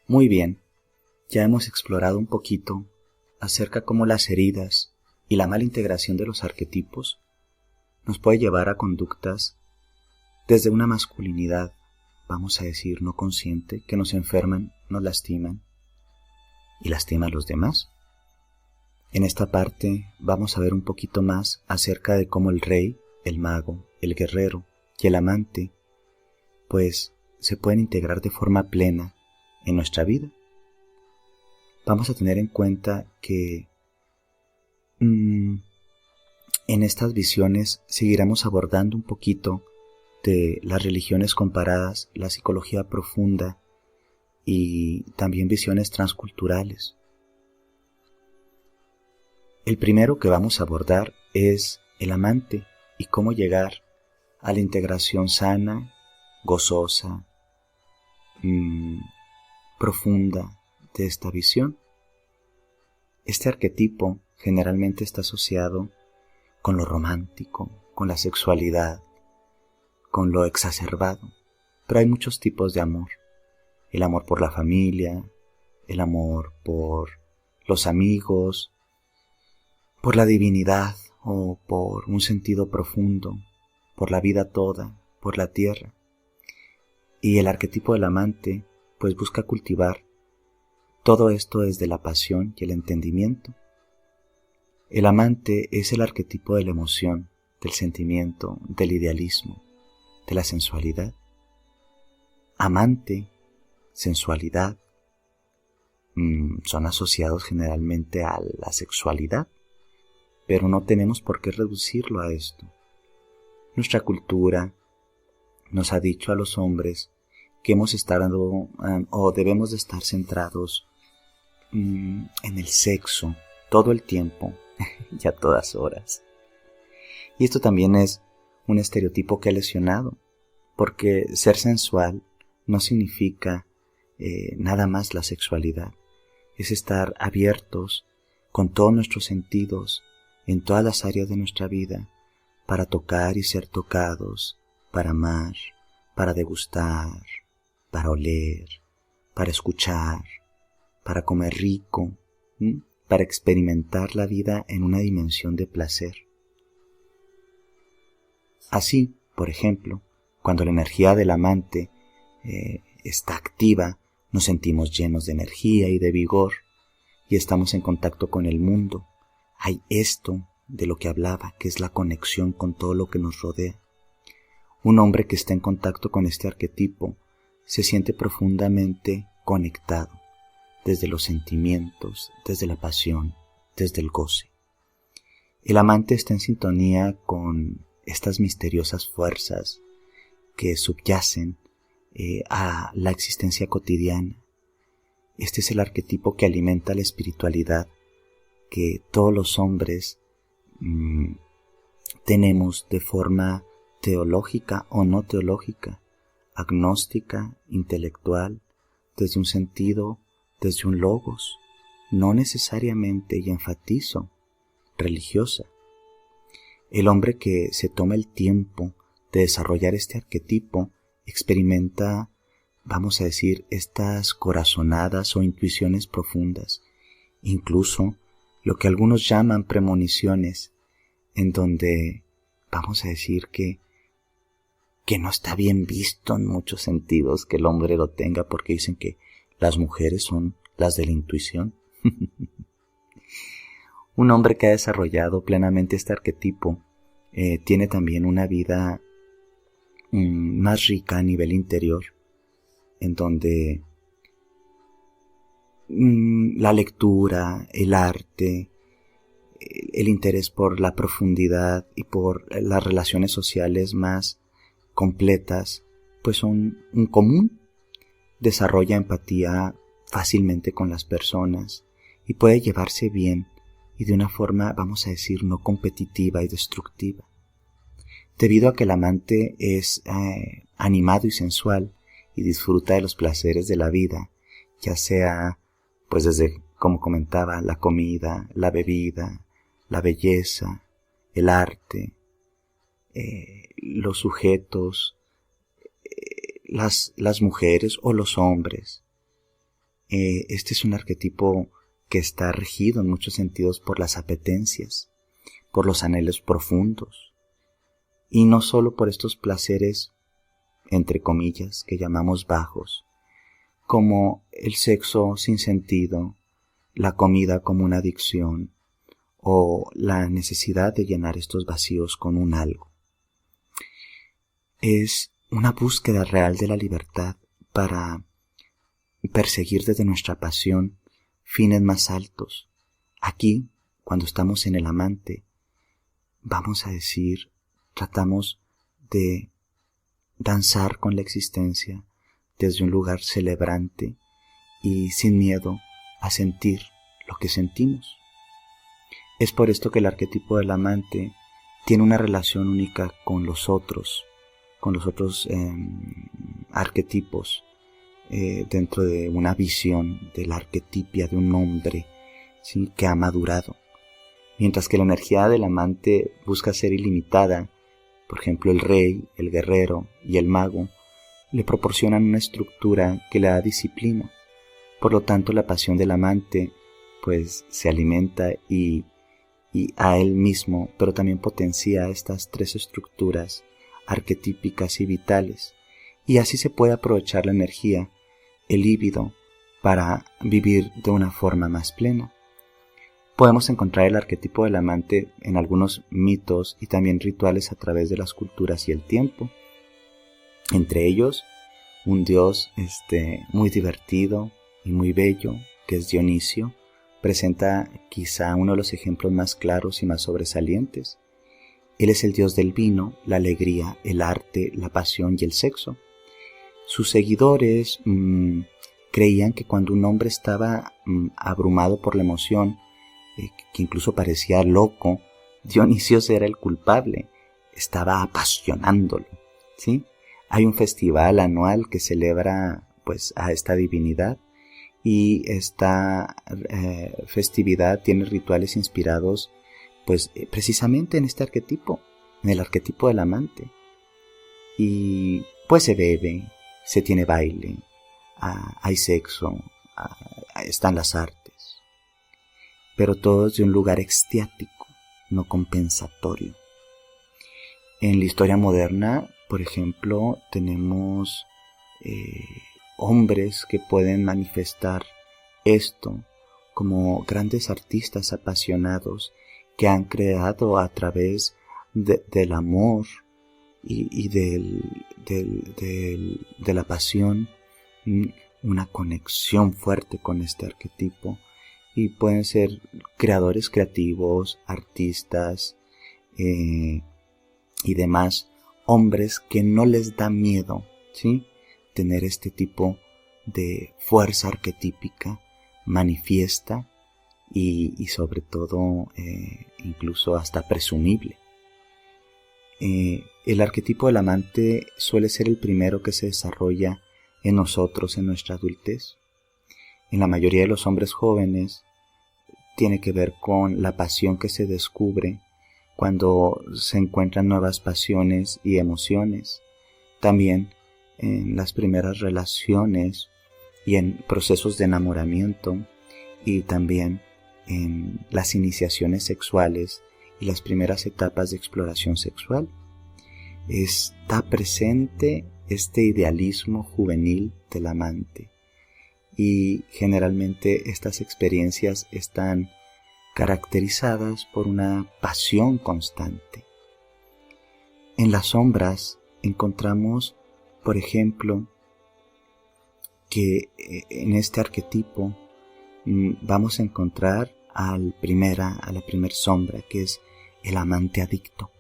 Muy bien, ya hemos explorado un poquito acerca cómo las heridas y la mala integración de los arquetipos nos puede llevar a conductas desde una masculinidad, vamos a decir, no consciente, que nos enferman, nos lastiman y lastiman a los demás. En esta parte vamos a ver un poquito más acerca de cómo el rey, el mago, el guerrero y el amante, pues se pueden integrar de forma plena en nuestra vida. Vamos a tener en cuenta que en estas visiones seguiremos abordando un poquito de las religiones comparadas, la psicología profunda y también visiones transculturales. El primero que vamos a abordar es el amante y cómo llegar a la integración sana, gozosa, profunda de esta visión. Este arquetipo generalmente está asociado con lo romántico, con la sexualidad, con lo exacerbado, pero hay muchos tipos de amor. El amor por la familia, el amor por los amigos, por la divinidad o por un sentido profundo, por la vida toda, por la tierra. Y el arquetipo del amante pues busca cultivar todo esto desde la pasión y el entendimiento. El amante es el arquetipo de la emoción, del sentimiento, del idealismo, de la sensualidad. Amante, sensualidad, son asociados generalmente a la sexualidad, pero no tenemos por qué reducirlo a esto. Nuestra cultura nos ha dicho a los hombres que hemos estado o debemos de estar centrados en el sexo todo el tiempo y a todas horas. Y esto también es un estereotipo que ha lesionado, porque ser sensual no significa nada más la sexualidad. Es estar abiertos con todos nuestros sentidos en todas las áreas de nuestra vida para tocar y ser tocados, para amar, para degustar, para oler, para escuchar, para comer rico, para experimentar la vida en una dimensión de placer. Así, por ejemplo, cuando la energía del amante está activa, nos sentimos llenos de energía y de vigor y estamos en contacto con el mundo. Hay esto de lo que hablaba, que es la conexión con todo lo que nos rodea. Un hombre que está en contacto con este arquetipo se siente profundamente conectado, desde los sentimientos, desde la pasión, desde el goce. El amante está en sintonía con estas misteriosas fuerzas que subyacen a la existencia cotidiana. Este es el arquetipo que alimenta la espiritualidad que todos los hombres tenemos de forma teológica o no teológica, agnóstica, intelectual, desde un sentido, desde un logos, no necesariamente, y enfatizo, religiosa. El hombre que se toma el tiempo de desarrollar este arquetipo experimenta, vamos a decir, estas corazonadas o intuiciones profundas, incluso lo que algunos llaman premoniciones, en donde vamos a decir que no está bien visto en muchos sentidos que el hombre lo tenga, porque dicen que las mujeres son las de la intuición. Un hombre que ha desarrollado plenamente este arquetipo tiene también una vida más rica a nivel interior, en donde la lectura, el arte, el interés por la profundidad y por las relaciones sociales más completas, pues son un común. Desarrolla empatía fácilmente con las personas y puede llevarse bien y de una forma, vamos a decir, no competitiva y destructiva. Debido a que el amante es animado y sensual y disfruta de los placeres de la vida, ya sea pues desde, como comentaba, la comida, la bebida, la belleza, el arte, los sujetos, las mujeres o los hombres, Este es un arquetipo que está regido en muchos sentidos por las apetencias, por los anhelos profundos, y no solo por estos placeres, entre comillas, que llamamos bajos, como el sexo sin sentido, la comida como una adicción, o la necesidad de llenar estos vacíos con un algo. Es una búsqueda real de la libertad para perseguir desde nuestra pasión fines más altos. Aquí, cuando estamos en el amante, vamos a decir, tratamos de danzar con la existencia desde un lugar celebrante y sin miedo a sentir lo que sentimos. Es por esto que el arquetipo del amante tiene una relación única con los otros arquetipos dentro de una visión de la arquetipia de un hombre, ¿sí?, que ha madurado. Mientras que la energía del amante busca ser ilimitada, por ejemplo el rey, el guerrero y el mago le proporcionan una estructura que le da disciplina. Por lo tanto, la pasión del amante pues se alimenta y a él mismo, pero también potencia estas tres estructuras arquetípicas y vitales, y así se puede aprovechar la energía, el líbido, para vivir de una forma más plena. Podemos encontrar el arquetipo del amante en algunos mitos y también rituales a través de las culturas y el tiempo. Entre ellos, un dios muy divertido y muy bello, que es Dionisio, presenta quizá uno de los ejemplos más claros y más sobresalientes. Él es el dios del vino, la alegría, el arte, la pasión y el sexo. Sus seguidores creían que cuando un hombre estaba abrumado por la emoción, que incluso parecía loco, Dionisio era el culpable, estaba apasionándolo, ¿sí? Hay un festival anual que celebra pues a esta divinidad, y esta festividad tiene rituales inspirados pues precisamente en este arquetipo, en el arquetipo del amante. Y pues se bebe, se tiene baile, hay sexo, están las artes, pero todo es de un lugar extático, no compensatorio. En la historia moderna, por ejemplo, tenemos hombres que pueden manifestar esto como grandes artistas apasionados que han creado a través del amor y de la pasión una conexión fuerte con este arquetipo, y pueden ser creadores creativos, artistas y demás, hombres que no les da miedo, ¿sí?, tener este tipo de fuerza arquetípica manifiesta y sobre todo incluso hasta presumible. El arquetipo del amante suele ser el primero que se desarrolla en nosotros en nuestra adultez. En la mayoría de los hombres jóvenes tiene que ver con la pasión que se descubre cuando se encuentran nuevas pasiones y emociones. También en las primeras relaciones y en procesos de enamoramiento, y también en las iniciaciones sexuales y las primeras etapas de exploración sexual. Está presente este idealismo juvenil del amante, y generalmente estas experiencias están caracterizadas por una pasión constante. En las sombras encontramos, por ejemplo, que en este arquetipo vamos a encontrar a la primera sombra, que es el amante adicto.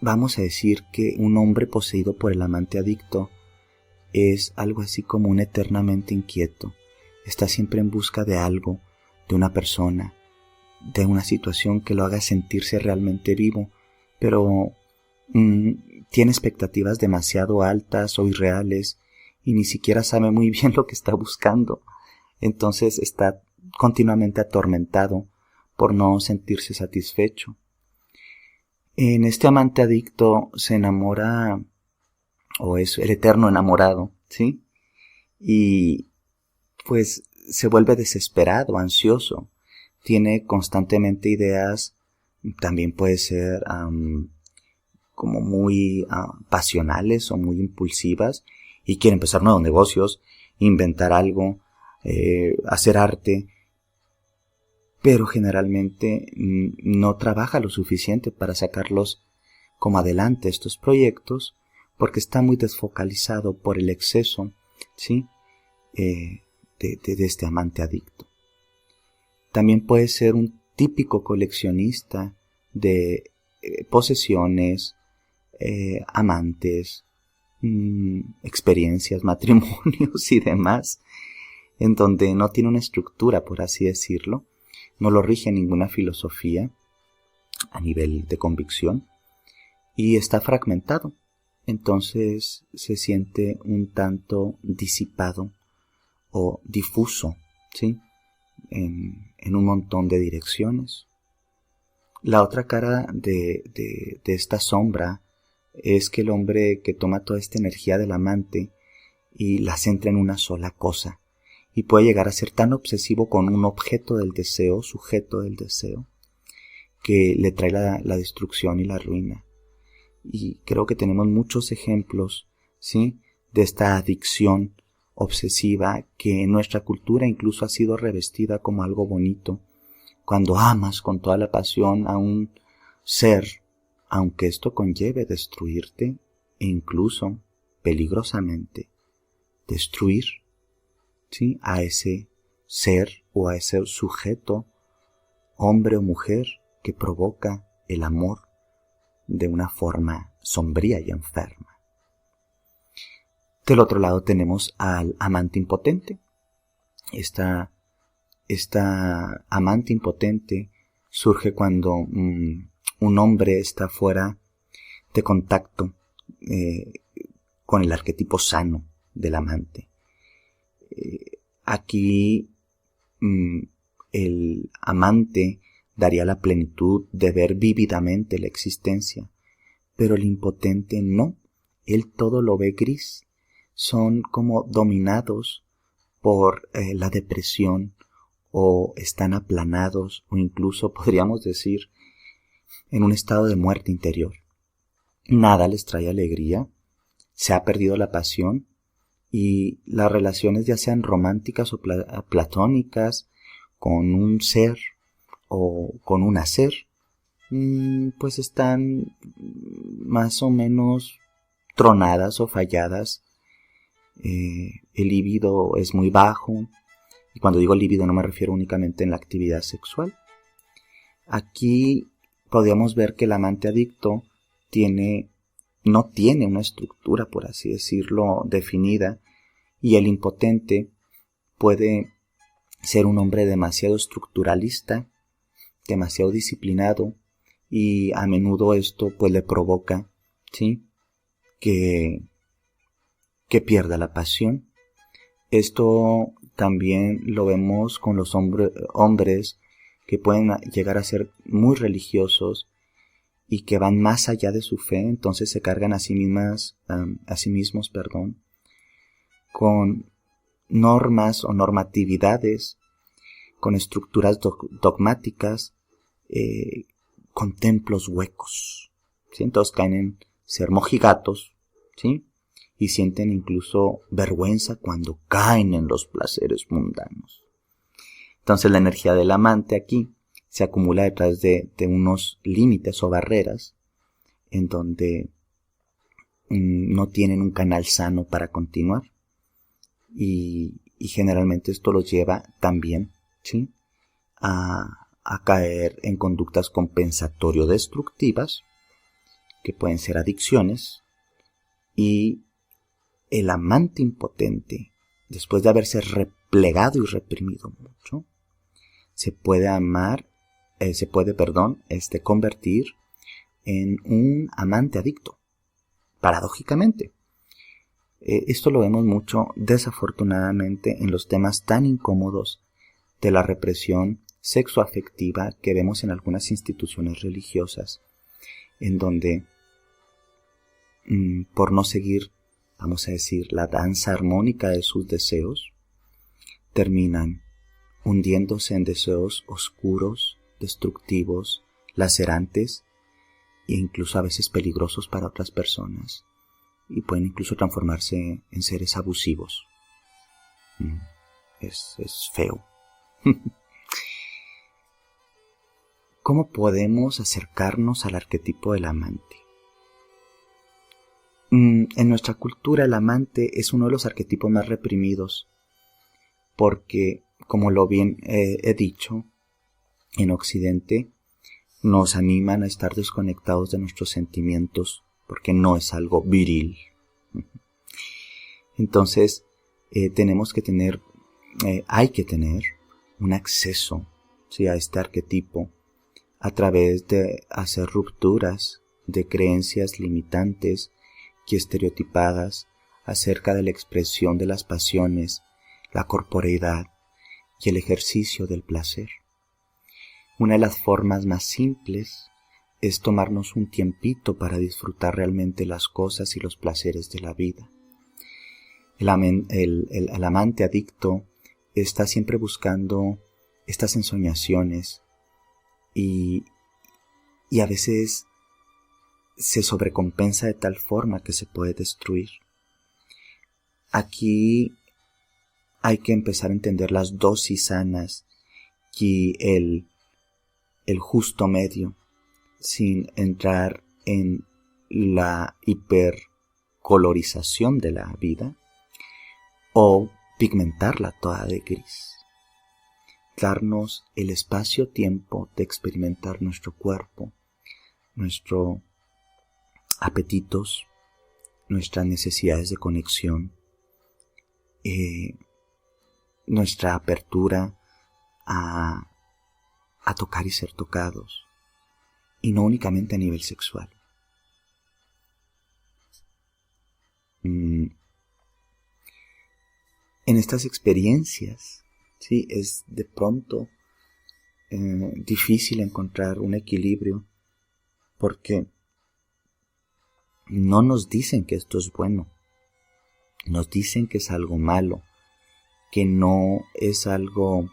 Vamos a decir que un hombre poseído por el amante adicto es algo así como un eternamente inquieto. Está siempre en busca de algo, de una persona, de una situación que lo haga sentirse realmente vivo, pero tiene expectativas demasiado altas o irreales y ni siquiera sabe muy bien lo que está buscando. Entonces está continuamente atormentado por no sentirse satisfecho. En este amante adicto se enamora, o es el eterno enamorado, ¿sí? y pues se vuelve desesperado, ansioso, tiene constantemente ideas, también puede ser como muy pasionales o muy impulsivas y quiere empezar nuevos negocios, inventar algo, hacer arte, pero generalmente no trabaja lo suficiente para sacarlos como adelante estos proyectos porque está muy desfocalizado por el exceso, ¿sí? De este amante adicto. También puede ser un típico coleccionista de posesiones, amantes, experiencias, matrimonios y demás, en donde no tiene una estructura, por así decirlo, no lo rige ninguna filosofía a nivel de convicción y está fragmentado. Entonces se siente un tanto disipado o difuso, ¿sí? En un montón de direcciones. La otra cara de esta sombra es que el hombre que toma toda esta energía del amante y la centra en una sola cosa y puede llegar a ser tan obsesivo con un objeto del deseo, sujeto del deseo, que le trae la destrucción y la ruina. Y creo que tenemos muchos ejemplos, ¿sí?, de esta adicción obsesiva que en nuestra cultura incluso ha sido revestida como algo bonito. Cuando amas con toda la pasión a un ser, aunque esto conlleve destruirte e incluso peligrosamente destruir, ¿sí?, a ese ser o a ese sujeto, hombre o mujer, que provoca el amor de una forma sombría y enferma. Del otro lado tenemos al amante impotente. Esta amante impotente surge cuando un hombre está fuera de contacto con el arquetipo sano del amante. Aquí el amante daría la plenitud de ver vívidamente la existencia, pero el impotente no, él todo lo ve gris. Son como dominados por la depresión o están aplanados o incluso podríamos decir en un estado de muerte interior. Nada les trae alegría, se ha perdido la pasión y las relaciones, ya sean románticas o platónicas, con un ser o con un hacer, pues están más o menos tronadas o falladas. El líbido es muy bajo, y cuando digo líbido no me refiero únicamente en la actividad sexual. Aquí podríamos ver que el amante adicto no tiene una estructura, por así decirlo, definida, y el impotente puede ser un hombre demasiado estructuralista, demasiado disciplinado, y a menudo esto pues le provoca, ¿sí?, que pierda la pasión. Esto también lo vemos con los hombres que pueden llegar a ser muy religiosos y que van más allá de su fe, entonces se cargan a sí mismos, con normas o normatividades, con estructuras dogmáticas, con templos huecos, ¿sí? Entonces caen en ser mojigatos, ¿sí?, y sienten incluso vergüenza cuando caen en los placeres mundanos. Entonces la energía del amante aquí se acumula detrás de unos límites o barreras en donde no tienen un canal sano para continuar y generalmente esto los lleva también, ¿sí?, a caer en conductas compensatorio-destructivas que pueden ser adicciones. Y el amante impotente, después de haberse replegado y reprimido mucho, se puede convertir en un amante adicto, paradójicamente. Esto lo vemos mucho, desafortunadamente, en los temas tan incómodos de la represión sexoafectiva que vemos en algunas instituciones religiosas, en donde, por no seguir vamos a decir, la danza armónica de sus deseos, terminan hundiéndose en deseos oscuros, destructivos, lacerantes e incluso a veces peligrosos para otras personas, y pueden incluso transformarse en seres abusivos. Es feo. ¿Cómo podemos acercarnos al arquetipo del amante? En nuestra cultura el amante es uno de los arquetipos más reprimidos porque, como lo bien he dicho, en Occidente nos animan a estar desconectados de nuestros sentimientos porque no es algo viril. Entonces hay que tener un acceso, ¿sí?, a este arquetipo a través de hacer rupturas de creencias limitantes y estereotipadas acerca de la expresión de las pasiones, la corporeidad y el ejercicio del placer. Una de las formas más simples es tomarnos un tiempito para disfrutar realmente las cosas y los placeres de la vida. El amante adicto está siempre buscando estas ensoñaciones y a veces se sobrecompensa de tal forma que se puede destruir. Aquí hay que empezar a entender las dosis sanas y el justo medio, sin entrar en la hipercolorización de la vida o pigmentarla toda de gris. Darnos el espacio-tiempo de experimentar nuestro cuerpo, nuestros apetitos, nuestras necesidades de conexión, nuestra apertura a tocar y ser tocados, y no únicamente a nivel sexual. En estas experiencias, sí, es de pronto difícil encontrar un equilibrio porque no nos dicen que esto es bueno, nos dicen que es algo malo, que no es algo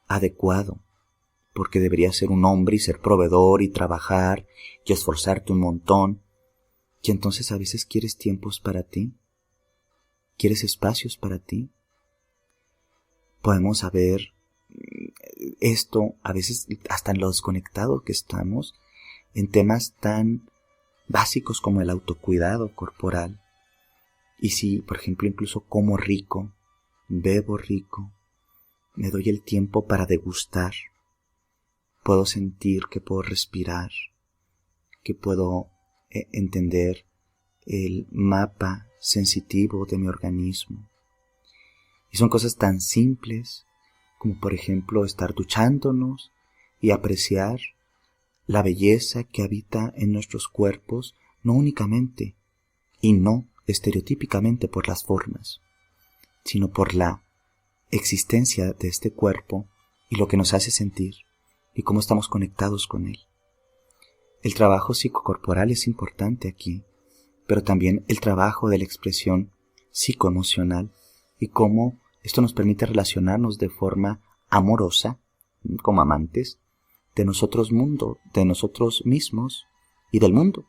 adecuado, porque deberías ser un hombre y ser proveedor y trabajar y esforzarte un montón, y entonces a veces quieres tiempos para ti, quieres espacios para ti. Podemos saber esto a veces hasta en lo desconectado que estamos en temas tan básicos como el autocuidado corporal. Y si, por ejemplo, incluso como rico, bebo rico, me doy el tiempo para degustar, puedo sentir que puedo respirar, que puedo entender el mapa sensitivo de mi organismo. Y son cosas tan simples como, por ejemplo, estar duchándonos y apreciar la belleza que habita en nuestros cuerpos, no únicamente y no estereotípicamente por las formas, sino por la existencia de este cuerpo y lo que nos hace sentir y cómo estamos conectados con él. El trabajo psicocorporal es importante aquí, pero también el trabajo de la expresión psicoemocional y cómo esto nos permite relacionarnos de forma amorosa, como amantes, de nosotros mismos y del mundo.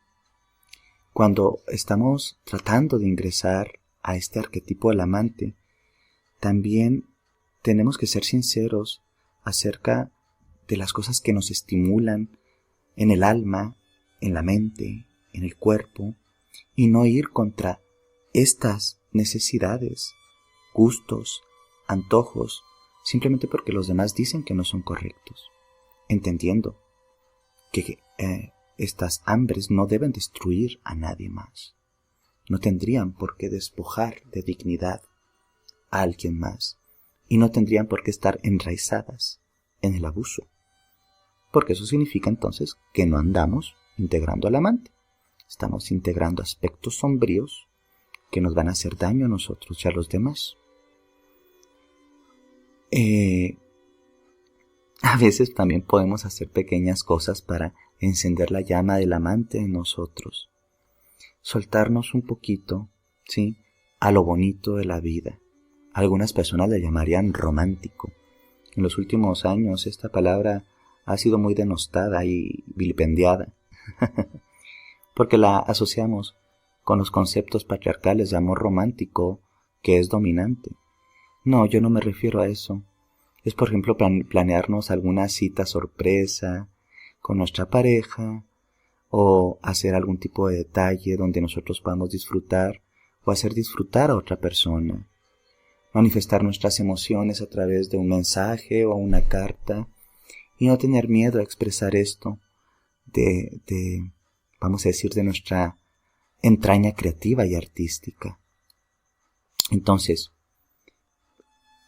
Cuando estamos tratando de ingresar a este arquetipo del amante, también tenemos que ser sinceros acerca de las cosas que nos estimulan en el alma, en la mente, en el cuerpo, y no ir contra estas necesidades, gustos, antojos, simplemente porque los demás dicen que no son correctos, entendiendo que estas hambres no deben destruir a nadie más. No tendrían por qué despojar de dignidad a alguien más y no tendrían por qué estar enraizadas en el abuso, porque eso significa entonces que no andamos integrando al amante, estamos integrando aspectos sombríos que nos van a hacer daño a nosotros y a los demás. A veces también podemos hacer pequeñas cosas para encender la llama del amante en nosotros. soltarnos un poquito, ¿sí?, a lo bonito de la vida. Algunas personas le llamarían romántico. En los últimos años esta palabra ha sido muy denostada y vilipendiada, porque la asociamos con los conceptos patriarcales de amor romántico, que es dominante. No, yo no me refiero a eso. Es, por ejemplo, planearnos alguna cita sorpresa con nuestra pareja, o hacer algún tipo de detalle donde nosotros podamos disfrutar o hacer disfrutar a otra persona. Manifestar nuestras emociones a través de un mensaje o una carta y no tener miedo a expresar esto vamos a decir, de nuestra entraña creativa y artística. Entonces,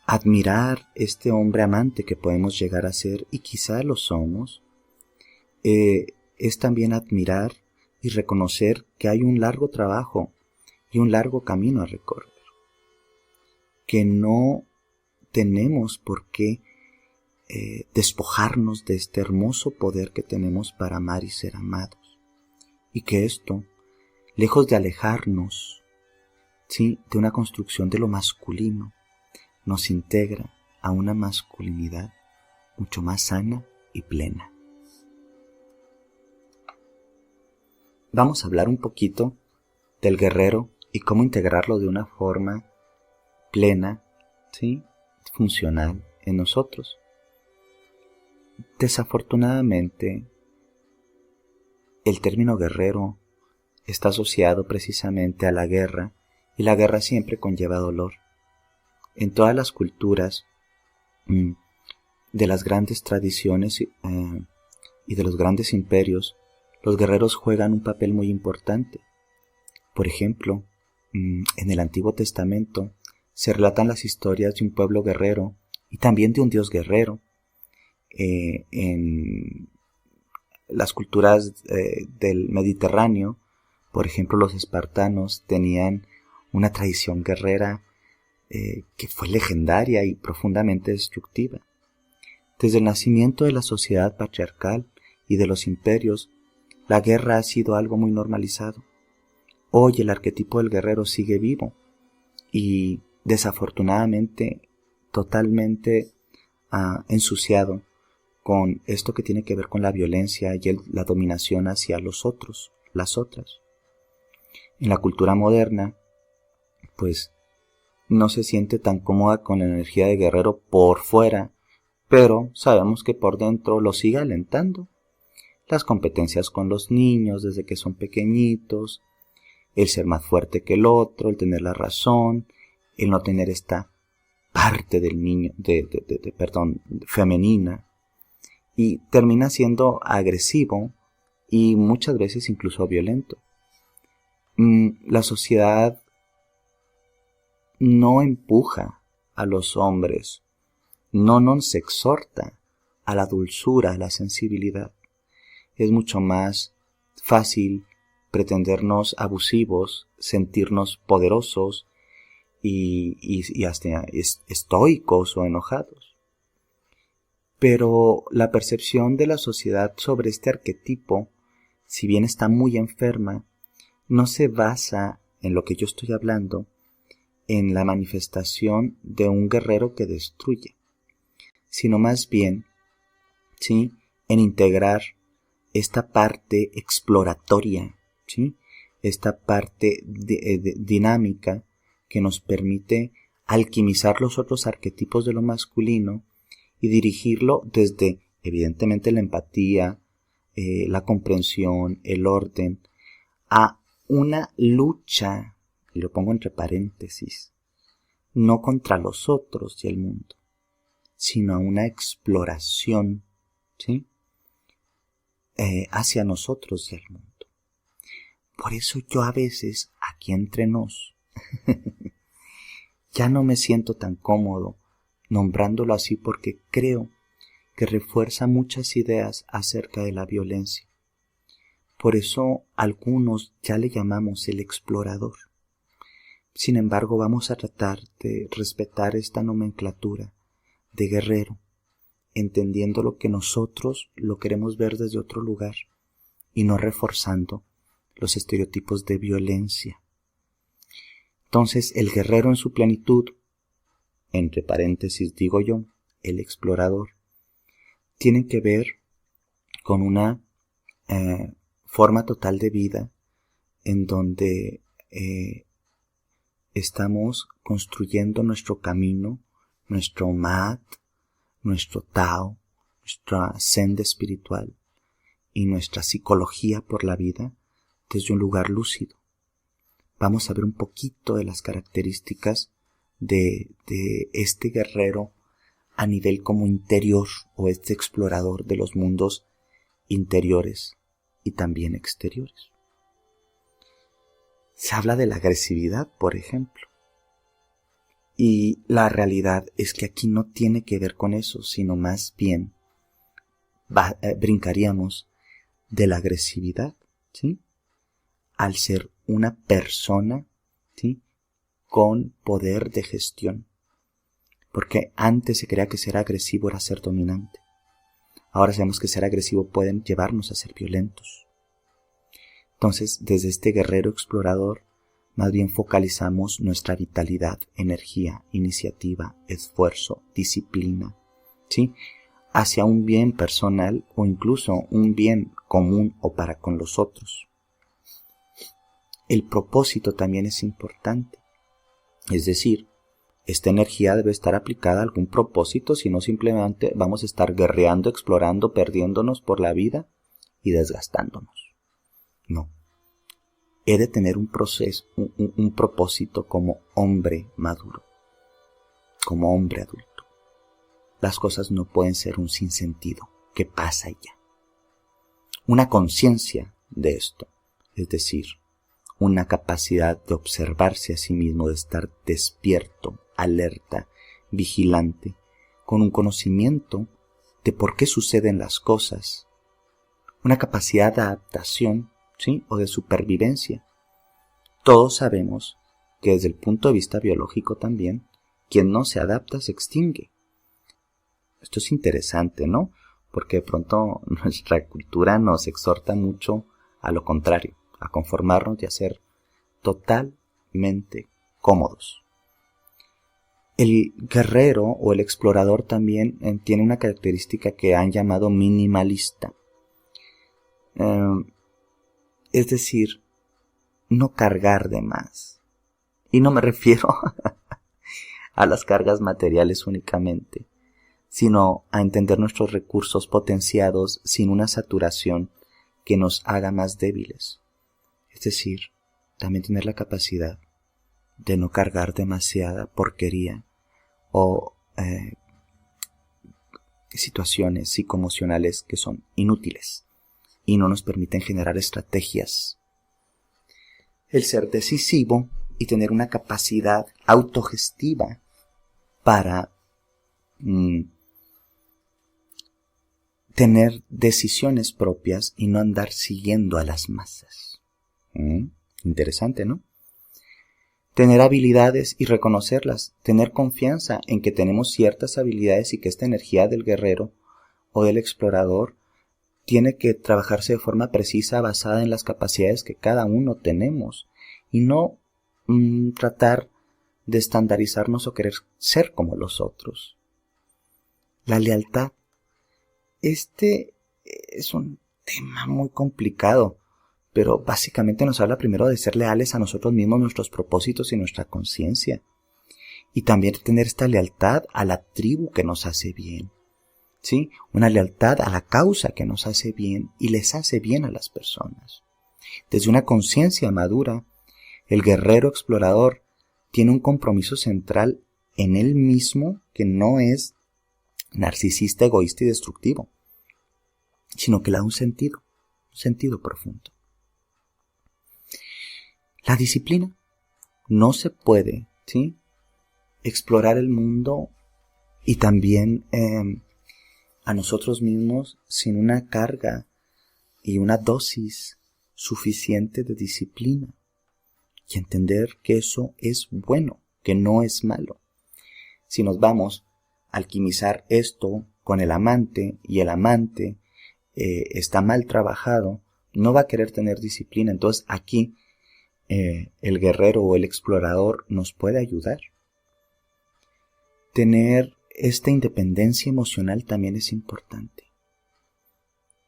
admirar este hombre amante que podemos llegar a ser, y quizá lo somos, es también admirar y reconocer que hay un largo trabajo y un largo camino a recorrer, que no tenemos por qué despojarnos de este hermoso poder que tenemos para amar y ser amados, y que esto, lejos de alejarnos, ¿sí?, de una construcción de lo masculino, nos integra a una masculinidad mucho más sana y plena. Vamos a hablar un poquito del guerrero y cómo integrarlo de una forma plena, ¿sí?, funcional en nosotros. Desafortunadamente, el término guerrero está asociado precisamente a la guerra, y la guerra siempre conlleva dolor. En todas las culturas de las grandes tradiciones y de los grandes imperios, los guerreros juegan un papel muy importante. Por ejemplo, en el Antiguo Testamento se relatan las historias de un pueblo guerrero y también de un dios guerrero. En las culturas del Mediterráneo, por ejemplo, los espartanos tenían una tradición guerrera que fue legendaria y profundamente destructiva. Desde el nacimiento de la sociedad patriarcal y de los imperios, la guerra ha sido algo muy normalizado. Hoy el arquetipo del guerrero sigue vivo y desafortunadamente totalmente ensuciado con esto que tiene que ver con la violencia y la dominación hacia los otros, las otras. En la cultura moderna, pues, no se siente tan cómoda con la energía de guerrero por fuera, pero sabemos que por dentro lo sigue alentando. Las competencias con los niños desde que son pequeñitos, el ser más fuerte que el otro, el tener la razón, el no tener esta parte del niño, femenina, y termina siendo agresivo y muchas veces incluso violento. La sociedad no empuja a los hombres, no nos exhorta a la dulzura, a la sensibilidad. Es mucho más fácil pretendernos abusivos, sentirnos poderosos y hasta estoicos o enojados. Pero la percepción de la sociedad sobre este arquetipo, si bien está muy enferma, no se basa en lo que yo estoy hablando, en la manifestación de un guerrero que destruye, sino más bien, ¿sí?, en integrar esta parte exploratoria, ¿sí?, esta parte dinámica que nos permite alquimizar los otros arquetipos de lo masculino y dirigirlo desde, evidentemente, la empatía, la comprensión, el orden, a una lucha, y lo pongo entre paréntesis, no contra los otros y el mundo, sino a una exploración, ¿sí?, hacia nosotros y el mundo. Por eso yo a veces, aquí entre nos, ya no me siento tan cómodo nombrándolo así, porque creo que refuerza muchas ideas acerca de la violencia. Por eso algunos ya le llamamos el explorador. Sin embargo, vamos a tratar de respetar esta nomenclatura de guerrero, entendiendo lo que nosotros lo queremos ver desde otro lugar y no reforzando los estereotipos de violencia. Entonces, el guerrero en su plenitud, entre paréntesis digo yo, el explorador, tiene que ver con una forma total de vida en donde estamos construyendo nuestro camino, nuestro mat, nuestro Tao, nuestra senda espiritual y nuestra psicología por la vida desde un lugar lúcido. Vamos a ver un poquito de las características de este guerrero a nivel como interior o este explorador de los mundos interiores y también exteriores. Se habla de la agresividad, por ejemplo. Y la realidad es que aquí no tiene que ver con eso, sino más bien brincaríamos de la agresividad, ¿sí? Al ser una persona, ¿sí?, con poder de gestión. Porque antes se creía que ser agresivo era ser dominante. Ahora sabemos que ser agresivo puede llevarnos a ser violentos. Entonces, desde este guerrero explorador, más bien focalizamos nuestra vitalidad, energía, iniciativa, esfuerzo, disciplina, ¿sí?, hacia un bien personal o incluso un bien común o para con los otros. El propósito también es importante. Es decir, esta energía debe estar aplicada a algún propósito, si no simplemente vamos a estar guerreando, explorando, perdiéndonos por la vida y desgastándonos. No. He de tener un propósito como hombre maduro, como hombre adulto. Las cosas no pueden ser un sinsentido que pasa y ya. Una conciencia de esto, es decir, una capacidad de observarse a sí mismo, de estar despierto, alerta, vigilante, con un conocimiento de por qué suceden las cosas, una capacidad de adaptación, ¿sí?, o de supervivencia. Todos sabemos que desde el punto de vista biológico también, quien no se adapta se extingue. Esto es interesante, ¿no? Porque de pronto nuestra cultura nos exhorta mucho a lo contrario, a conformarnos y a ser totalmente cómodos. El guerrero o el explorador también tiene una característica que han llamado minimalista. Es decir, no cargar de más. Y no me refiero a las cargas materiales únicamente, sino a entender nuestros recursos potenciados sin una saturación que nos haga más débiles. Es decir, también tener la capacidad de no cargar demasiada porquería o situaciones psicoemocionales que son inútiles y no nos permiten generar estrategias. El ser decisivo y tener una capacidad autogestiva para tener decisiones propias y no andar siguiendo a las masas. Interesante, ¿no? Tener habilidades y reconocerlas, tener confianza en que tenemos ciertas habilidades y que esta energía del guerrero o del explorador tiene que trabajarse de forma precisa basada en las capacidades que cada uno tenemos y no tratar de estandarizarnos o querer ser como los otros. La lealtad. Este es un tema muy complicado, pero básicamente nos habla primero de ser leales a nosotros mismos, nuestros propósitos y nuestra conciencia. Y también tener esta lealtad a la tribu que nos hace bien, ¿sí? Una lealtad a la causa que nos hace bien y les hace bien a las personas. Desde una conciencia madura, el guerrero explorador tiene un compromiso central en él mismo que no es narcisista, egoísta y destructivo, sino que le da un sentido profundo. La disciplina. No se puede, ¿sí?, explorar el mundo y también a nosotros mismos sin una carga y una dosis suficiente de disciplina y entender que eso es bueno, que no es malo. Si nos vamos a alquimizar esto con el amante y el amante está mal trabajado, no va a querer tener disciplina. Entonces aquí el guerrero o el explorador nos puede ayudar. Tener esta independencia emocional también es importante.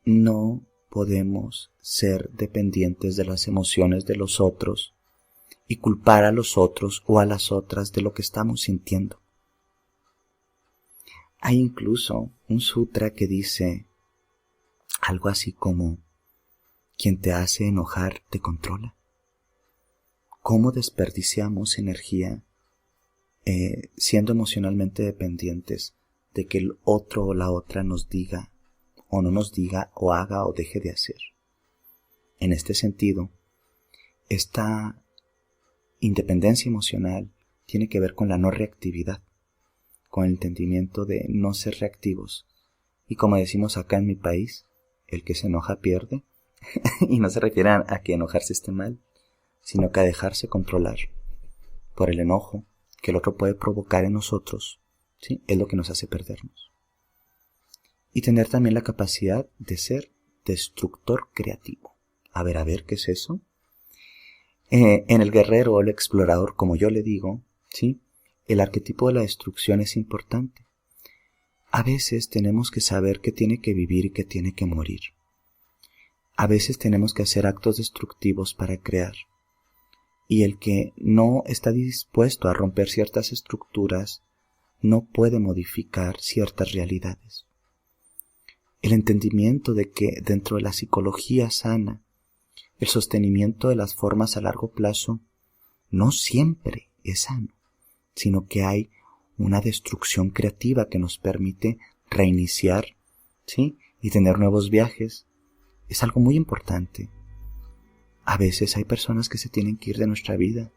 No podemos ser dependientes de las emociones de los otros y culpar a los otros o a las otras de lo que estamos sintiendo. Hay incluso un sutra que dice algo así como: quien te hace enojar te controla. ¿Cómo desperdiciamos energía siendo emocionalmente dependientes de que el otro o la otra nos diga o no nos diga o haga o deje de hacer? En este sentido, esta independencia emocional tiene que ver con la no reactividad, con el entendimiento de no ser reactivos. Y como decimos acá en mi país, el que se enoja pierde. Y no se refiere a que enojarse esté mal, sino que a dejarse controlar por el enojo que el otro puede provocar en nosotros, ¿sí? Es lo que nos hace perdernos. Y tener también la capacidad de ser destructor creativo. A ver, ¿qué es eso? En el guerrero o el explorador, como yo le digo, ¿sí? El arquetipo de la destrucción es importante. A veces tenemos que saber que tiene que vivir y que tiene que morir. A veces tenemos que hacer actos destructivos para crear. Y el que no está dispuesto a romper ciertas estructuras no puede modificar ciertas realidades. El entendimiento de que dentro de la psicología sana, el sostenimiento de las formas a largo plazo no siempre es sano, sino que hay una destrucción creativa que nos permite reiniciar, ¿sí? Y tener nuevos viajes. Es algo muy importante. A veces hay personas que se tienen que ir de nuestra vida,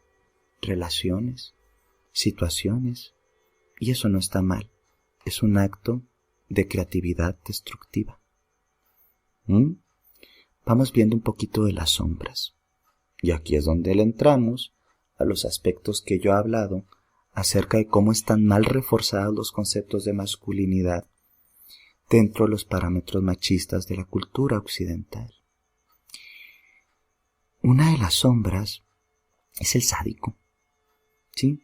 relaciones, situaciones, y eso no está mal. Es un acto de creatividad destructiva. Vamos viendo un poquito de las sombras. Y aquí es donde le entramos a los aspectos que yo he hablado acerca de cómo están mal reforzados los conceptos de masculinidad dentro de los parámetros machistas de la cultura occidental. Una de las sombras es el sádico, ¿sí?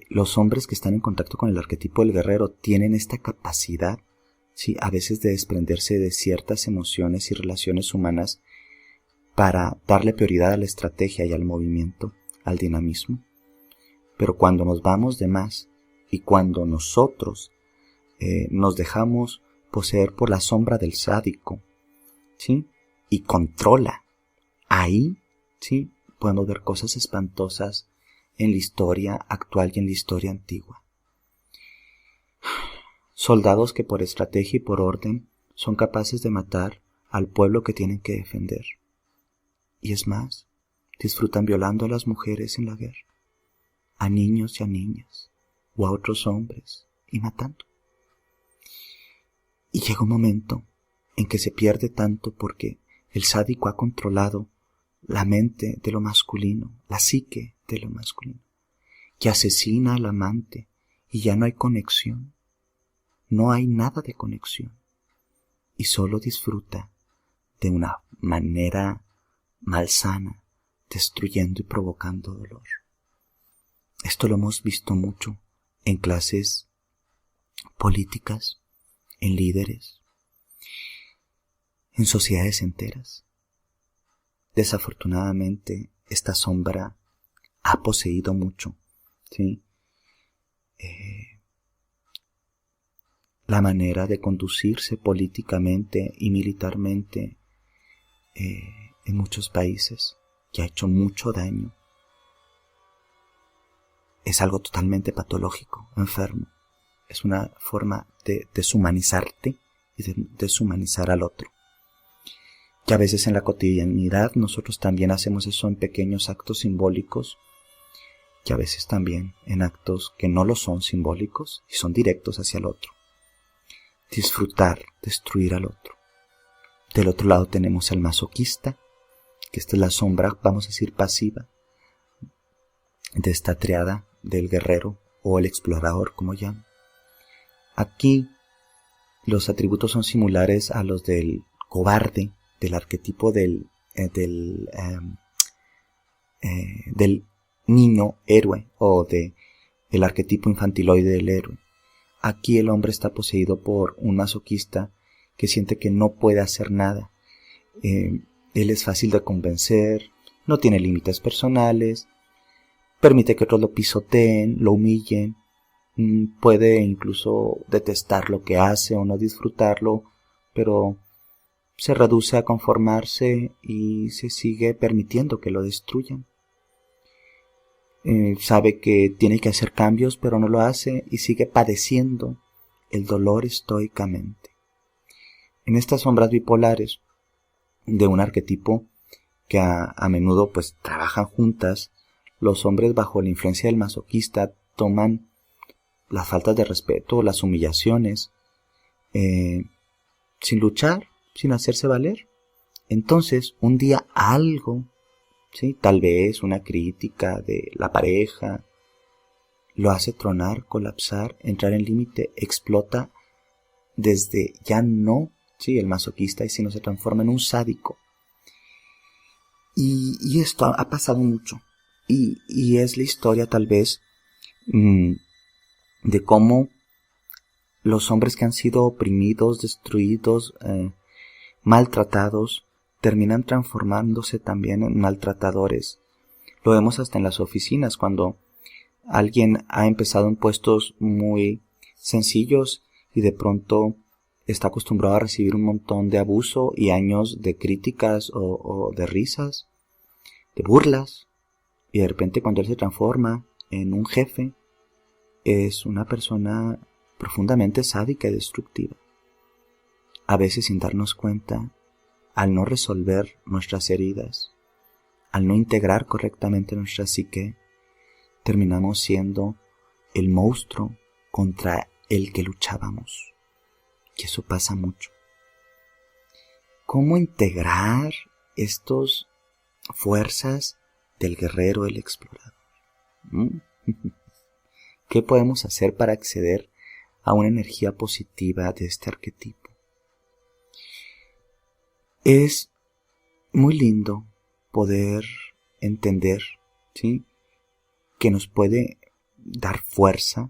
Los hombres que están en contacto con el arquetipo del guerrero tienen esta capacidad, ¿sí? A veces de desprenderse de ciertas emociones y relaciones humanas para darle prioridad a la estrategia y al movimiento, al dinamismo. Pero cuando nos vamos de más y cuando nosotros nos dejamos poseer por la sombra del sádico, ¿sí? Y controla, ahí, ¿sí? Podemos ver cosas espantosas en la historia actual y en la historia antigua. Soldados que por estrategia y por orden son capaces de matar al pueblo que tienen que defender. Y es más, disfrutan violando a las mujeres en la guerra, a niños y a niñas, o a otros hombres, y matando. Y llega un momento en que se pierde tanto porque el sádico ha controlado la mente de lo masculino, la psique de lo masculino, que asesina al amante y ya no hay conexión, no hay nada de conexión, y solo disfruta de una manera malsana, destruyendo y provocando dolor. Esto lo hemos visto mucho en clases políticas, en líderes, en sociedades enteras. Desafortunadamente, esta sombra ha poseído mucho, ¿sí? La manera de conducirse políticamente y militarmente en muchos países, que ha hecho mucho daño. Es algo totalmente patológico, enfermo. Es una forma de deshumanizarte y de deshumanizar al otro. Que a veces en la cotidianidad nosotros también hacemos eso en pequeños actos simbólicos, que a veces también en actos que no lo son simbólicos y son directos hacia el otro. Disfrutar, destruir al otro. Del otro lado tenemos al masoquista, que esta es la sombra, vamos a decir, pasiva, de esta triada del guerrero o el explorador, como llaman. Aquí los atributos son similares a los del cobarde, del arquetipo del niño héroe o del arquetipo infantiloide del héroe. Aquí el hombre está poseído por un masoquista que siente que no puede hacer nada. Él es fácil de convencer, no tiene límites personales, permite que otros lo pisoteen, lo humillen, puede incluso detestar lo que hace o no disfrutarlo, pero se reduce a conformarse y se sigue permitiendo que lo destruyan. Sabe que tiene que hacer cambios, pero no lo hace y sigue padeciendo el dolor estoicamente. En estas sombras bipolares de un arquetipo que a menudo pues trabajan juntas, los hombres bajo la influencia del masoquista toman las faltas de respeto, las humillaciones, sin luchar, sin hacerse valer. Entonces, un día algo, ¿sí? Tal vez una crítica de la pareja, lo hace tronar, colapsar, entrar en límite, explota desde ya no, ¿sí? El masoquista, y sino se transforma en un sádico. Y esto ha pasado mucho. Y es la historia tal vez de cómo los hombres que han sido oprimidos, destruidos, maltratados, terminan transformándose también en maltratadores. Lo vemos hasta en las oficinas, cuando alguien ha empezado en puestos muy sencillos y de pronto está acostumbrado a recibir un montón de abuso y años de críticas o de risas, de burlas, y de repente cuando él se transforma en un jefe, es una persona profundamente sádica y destructiva. A veces, sin darnos cuenta, al no resolver nuestras heridas, al no integrar correctamente nuestra psique, terminamos siendo el monstruo contra el que luchábamos. Y eso pasa mucho. ¿Cómo integrar estas fuerzas del guerrero, el explorador? ¿Qué podemos hacer para acceder a una energía positiva de este arquetipo? Es muy lindo poder entender, ¿sí?, que nos puede dar fuerza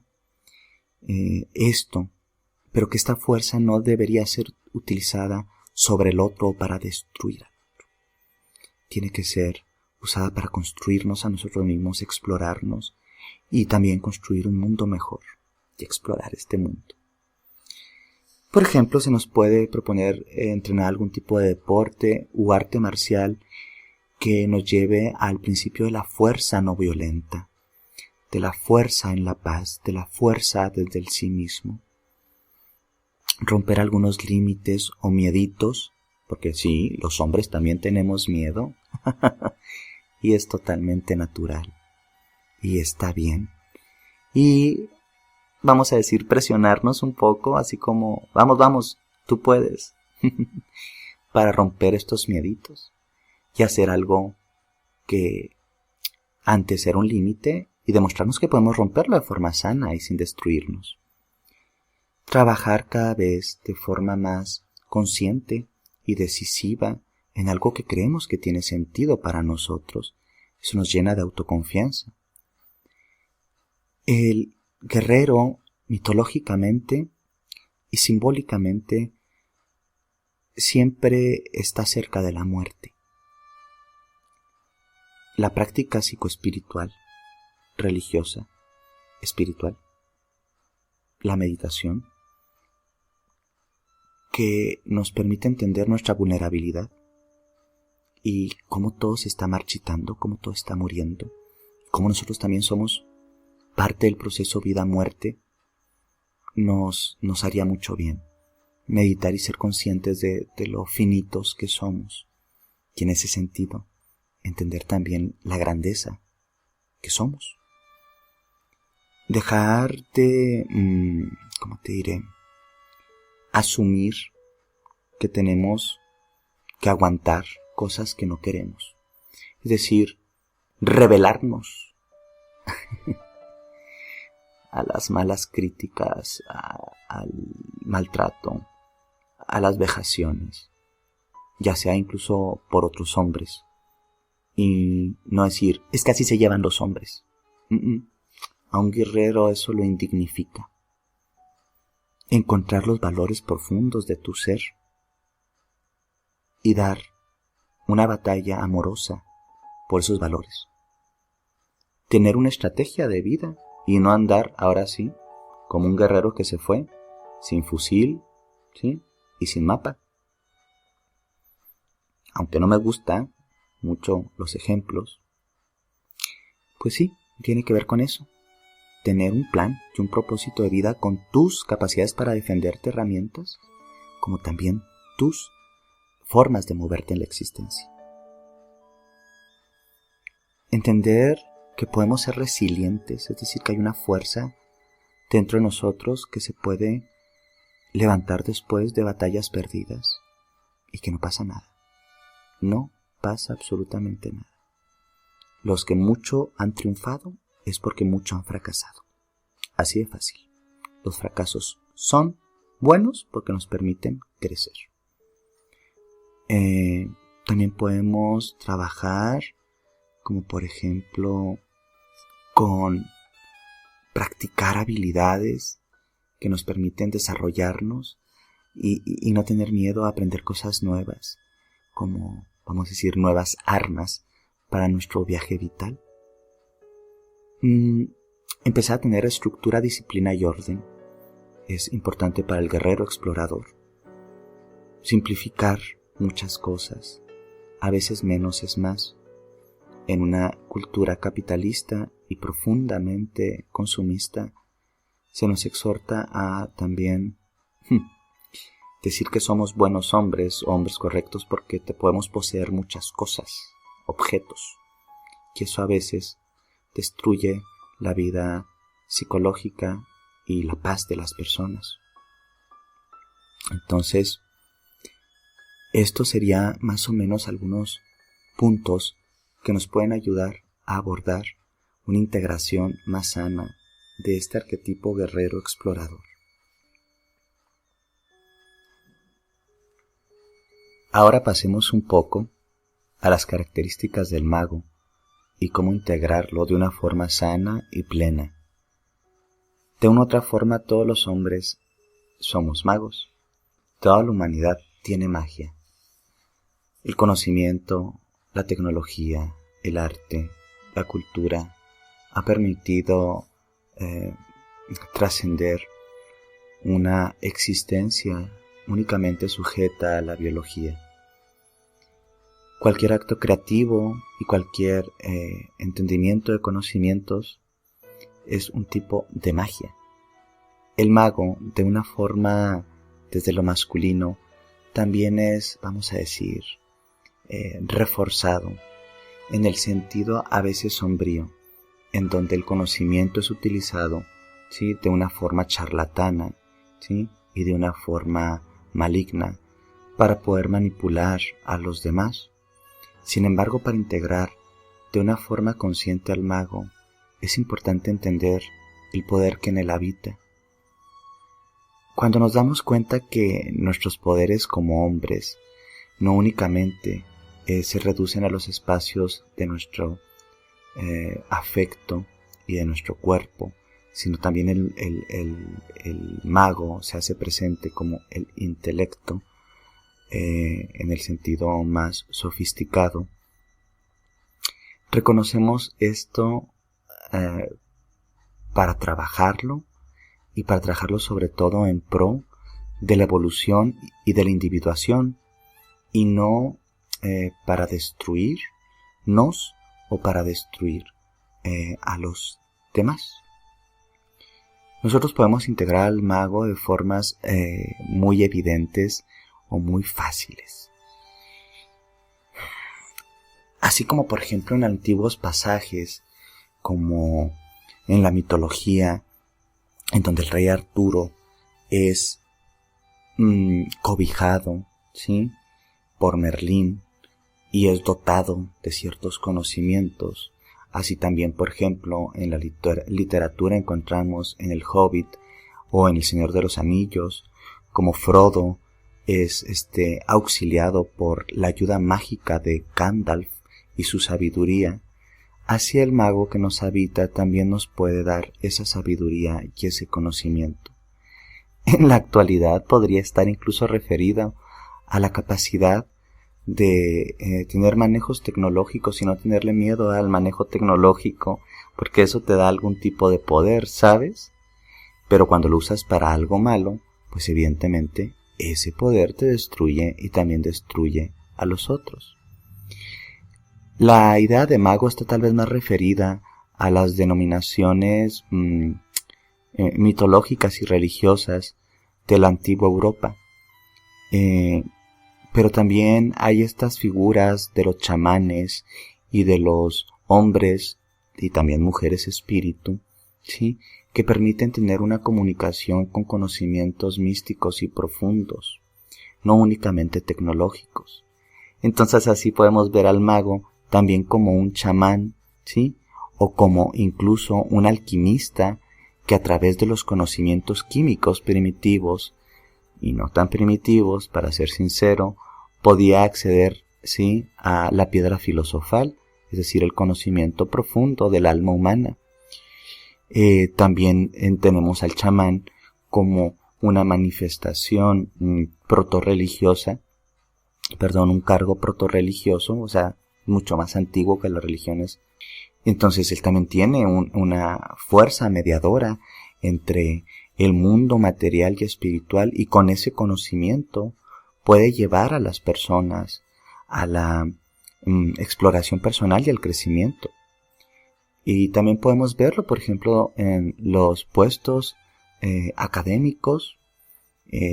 esto, pero que esta fuerza no debería ser utilizada sobre el otro o para destruir al otro. Tiene que ser usada para construirnos a nosotros mismos, explorarnos y también construir un mundo mejor y explorar este mundo. Por ejemplo, se nos puede proponer entrenar algún tipo de deporte u arte marcial que nos lleve al principio de la fuerza no violenta, de la fuerza en la paz, de la fuerza desde el sí mismo. Romper algunos límites o mieditos, porque sí, los hombres también tenemos miedo, y es totalmente natural, y está bien. Y vamos a decir, presionarnos un poco, así como, vamos, tú puedes, para romper estos mieditos y hacer algo que antes era un límite y demostrarnos que podemos romperlo de forma sana y sin destruirnos. Trabajar cada vez de forma más consciente y decisiva en algo que creemos que tiene sentido para nosotros. Eso nos llena de autoconfianza. El guerrero, mitológicamente y simbólicamente, siempre está cerca de la muerte. La práctica psicoespiritual, religiosa, espiritual, la meditación, que nos permite entender nuestra vulnerabilidad y cómo todo se está marchitando, cómo todo está muriendo, cómo nosotros también somos parte del proceso vida-muerte, nos haría mucho bien meditar y ser conscientes de lo finitos que somos, y en ese sentido entender también la grandeza que somos. Dejar de, asumir que tenemos que aguantar cosas que no queremos. Es decir, rebelarnos a las malas críticas, al maltrato, a las vejaciones. ya sea incluso por otros hombres. Y no decir, es que así se llevan los hombres. A un guerrero eso lo indignifica. Encontrar los valores profundos de tu ser y dar una batalla amorosa por esos valores. Tener una estrategia de vida y no andar, ahora sí, como un guerrero que se fue, sin fusil, ¿sí? Y sin mapa. Aunque no me gustan mucho los ejemplos, pues sí, tiene que ver con eso. Tener un plan y un propósito de vida con tus capacidades para defenderte, herramientas, como también tus formas de moverte en la existencia. Entender que podemos ser resilientes, es decir, que hay una fuerza dentro de nosotros que se puede levantar después de batallas perdidas y que no pasa nada. No pasa absolutamente nada. Los que mucho han triunfado es porque mucho han fracasado. Así de fácil. Los fracasos son buenos porque nos permiten crecer. También podemos trabajar, como por ejemplo, con practicar habilidades que nos permiten desarrollarnos y no tener miedo a aprender cosas nuevas, como, vamos a decir, nuevas armas para nuestro viaje vital. Empezar a tener estructura, disciplina y orden es importante para el guerrero explorador. Simplificar muchas cosas, a veces menos es más. En una cultura capitalista y profundamente consumista, se nos exhorta a también decir que somos buenos hombres o hombres correctos porque te podemos poseer muchas cosas, objetos, y eso a veces destruye la vida psicológica y la paz de las personas. Entonces, esto sería más o menos algunos puntos que nos pueden ayudar a abordar una integración más sana de este arquetipo guerrero explorador. Ahora pasemos un poco a las características del mago y cómo integrarlo de una forma sana y plena. De una u otra forma, todos los hombres somos magos. Toda la humanidad tiene magia. El conocimiento, la tecnología, el arte, la cultura ha permitido trascender una existencia únicamente sujeta a la biología. Cualquier acto creativo y cualquier entendimiento de conocimientos es un tipo de magia. El mago, de una forma desde lo masculino, también es, vamos a decir, reforzado en el sentido a veces sombrío, en donde el conocimiento es utilizado, ¿sí?, de una forma charlatana, ¿sí?, y de una forma maligna para poder manipular a los demás. Sin embargo, para integrar de una forma consciente al mago, es importante entender el poder que en él habita. Cuando nos damos cuenta que nuestros poderes como hombres no únicamente se reducen a los espacios de nuestro afecto y de nuestro cuerpo, sino también el mago se hace presente como el intelecto en el sentido más sofisticado. Reconocemos esto para trabajarlo y para trabajarlo sobre todo en pro de la evolución y de la individuación y no para destruirnos o para destruir a los demás. Nosotros podemos integrar al mago de formas muy evidentes o muy fáciles. Así como por ejemplo en antiguos pasajes, como en la mitología, en donde el rey Arturo es cobijado, ¿sí?, por Merlín y es dotado de ciertos conocimientos. Así también, por ejemplo, en la literatura encontramos en El Hobbit o en El Señor de los Anillos, como Frodo es auxiliado por la ayuda mágica de Gandalf y su sabiduría, así el mago que nos habita también nos puede dar esa sabiduría y ese conocimiento. En la actualidad podría estar incluso referida a la capacidad de tener manejos tecnológicos y no tenerle miedo al manejo tecnológico, porque eso te da algún tipo de poder, ¿sabes? Pero cuando lo usas para algo malo, pues evidentemente ese poder te destruye y también destruye a los otros. La idea de mago está tal vez más referida a las denominaciones mitológicas y religiosas de la antigua Europa. Pero también hay estas figuras de los chamanes y de los hombres y también mujeres espíritu, ¿sí?, que permiten tener una comunicación con conocimientos místicos y profundos, no únicamente tecnológicos. Entonces así podemos ver al mago también como un chamán, ¿sí?, o como incluso un alquimista que a través de los conocimientos químicos primitivos y no tan primitivos, para ser sincero, podía acceder, ¿sí?, a la piedra filosofal, es decir, el conocimiento profundo del alma humana. También tenemos al chamán como una manifestación protorreligiosa, un cargo protorreligioso, o sea, mucho más antiguo que las religiones. Entonces él también tiene una fuerza mediadora entre el mundo material y espiritual, y con ese conocimiento puede llevar a las personas a la exploración personal y al crecimiento. Y también podemos verlo, por ejemplo, en los puestos académicos,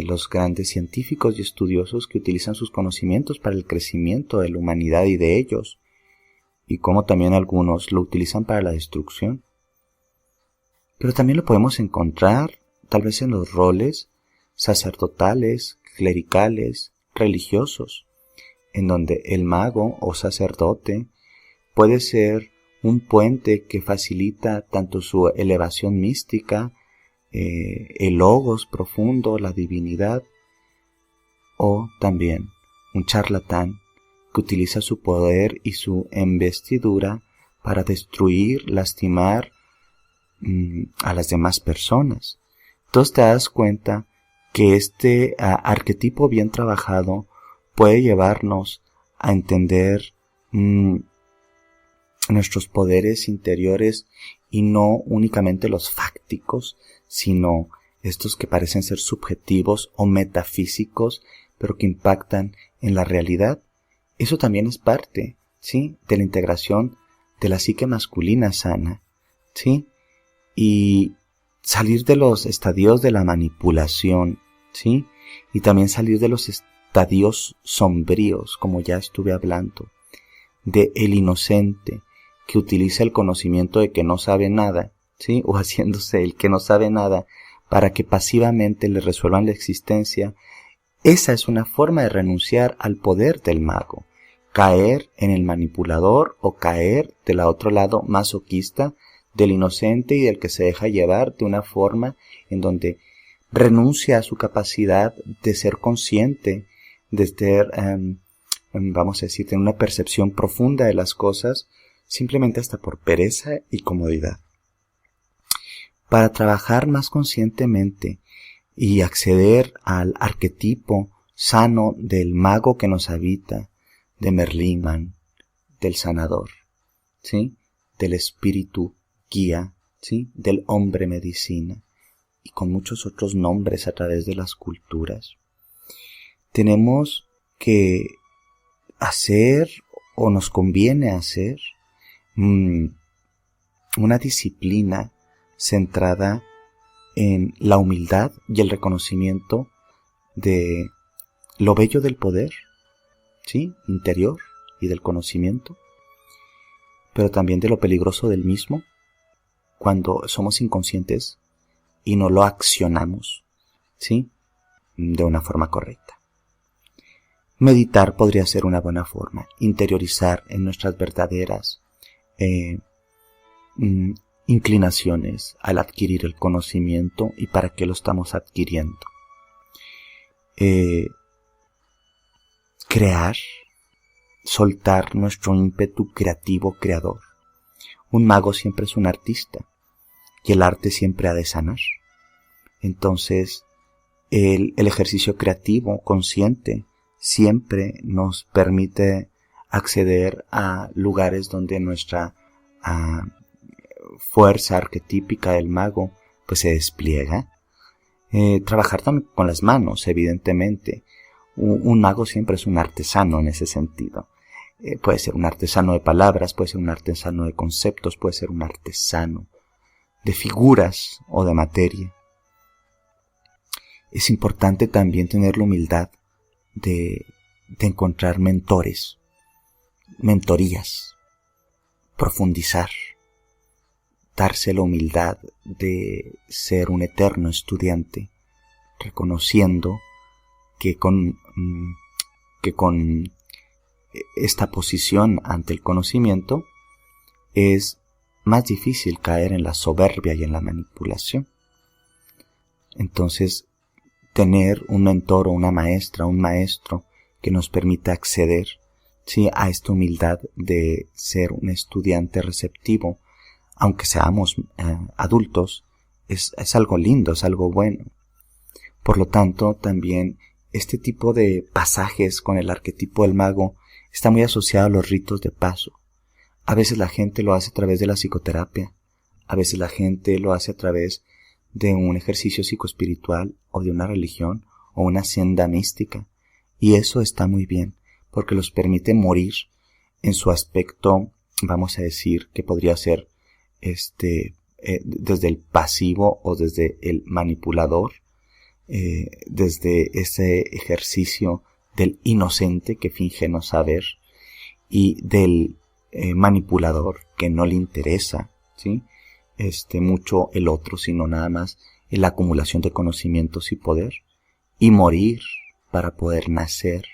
los grandes científicos y estudiosos que utilizan sus conocimientos para el crecimiento de la humanidad y de ellos, y como también algunos lo utilizan para la destrucción. Pero también lo podemos encontrar tal vez en los roles sacerdotales, clericales, religiosos, en donde el mago o sacerdote puede ser un puente que facilita tanto su elevación mística, el logos profundo, la divinidad, o también un charlatán que utiliza su poder y su investidura para destruir, lastimar a las demás personas. Entonces te das cuenta que este arquetipo bien trabajado puede llevarnos a entender nuestros poderes interiores, y no únicamente los fácticos, sino estos que parecen ser subjetivos o metafísicos, pero que impactan en la realidad. Eso también es parte, ¿sí?, de la integración de la psique masculina sana, ¿sí?, y salir de los estadios de la manipulación, ¿sí?, y también salir de los estadios sombríos, como ya estuve hablando, de el inocente que utiliza el conocimiento de que no sabe nada, ¿sí?, o haciéndose el que no sabe nada para que pasivamente le resuelvan la existencia. Esa es una forma de renunciar al poder del mago, caer en el manipulador o caer del otro lado masoquista del inocente y del que se deja llevar de una forma en donde renuncia a su capacidad de ser consciente, de ser, vamos a decir, tener una percepción profunda de las cosas, simplemente hasta por pereza y comodidad. Para trabajar más conscientemente y acceder al arquetipo sano del mago que nos habita, de Merlín, del sanador, ¿sí?, del espíritu guía, ¿sí?, del hombre medicina, y con muchos otros nombres a través de las culturas, tenemos que hacer, o nos conviene hacer, una disciplina centrada en la humildad y el reconocimiento de lo bello del poder, ¿sí?, interior, y del conocimiento, pero también de lo peligroso del mismo cuando somos inconscientes y no lo accionamos, ¿sí?, de una forma correcta. Meditar podría ser una buena forma, interiorizar en nuestras verdaderas inclinaciones al adquirir el conocimiento y para qué lo estamos adquiriendo. crear, soltar nuestro ímpetu creativo creador. Un mago siempre es un artista y el arte siempre ha de sanar. Entonces, el ejercicio creativo consciente siempre nos permite acceder a lugares donde nuestra fuerza arquetípica del mago pues se despliega. Trabajar también con las manos, evidentemente. Un mago siempre es un artesano en ese sentido. Puede ser un artesano de palabras, puede ser un artesano de conceptos, puede ser un artesano de figuras o de materia. Es importante también tener la humildad de encontrar mentores, mentorías, profundizar, darse la humildad de ser un eterno estudiante, reconociendo que con esta posición ante el conocimiento es más difícil caer en la soberbia y en la manipulación. Entonces, tener un mentor o una maestra, un maestro que nos permita acceder, ¿sí?, a esta humildad de ser un estudiante receptivo, aunque seamos adultos, es algo lindo, es algo bueno. Por lo tanto, también este tipo de pasajes con el arquetipo del mago está muy asociado a los ritos de paso. A veces la gente lo hace a través de la psicoterapia, a veces la gente lo hace a través de un ejercicio psicoespiritual o de una religión o una hacienda mística, y eso está muy bien, porque los permite morir en su aspecto, vamos a decir, que podría ser desde el pasivo o desde el manipulador, desde ese ejercicio del inocente que finge no saber y del manipulador que no le interesa, ¿sí?, mucho el otro, sino nada más en la acumulación de conocimientos y poder, y morir para poder nacer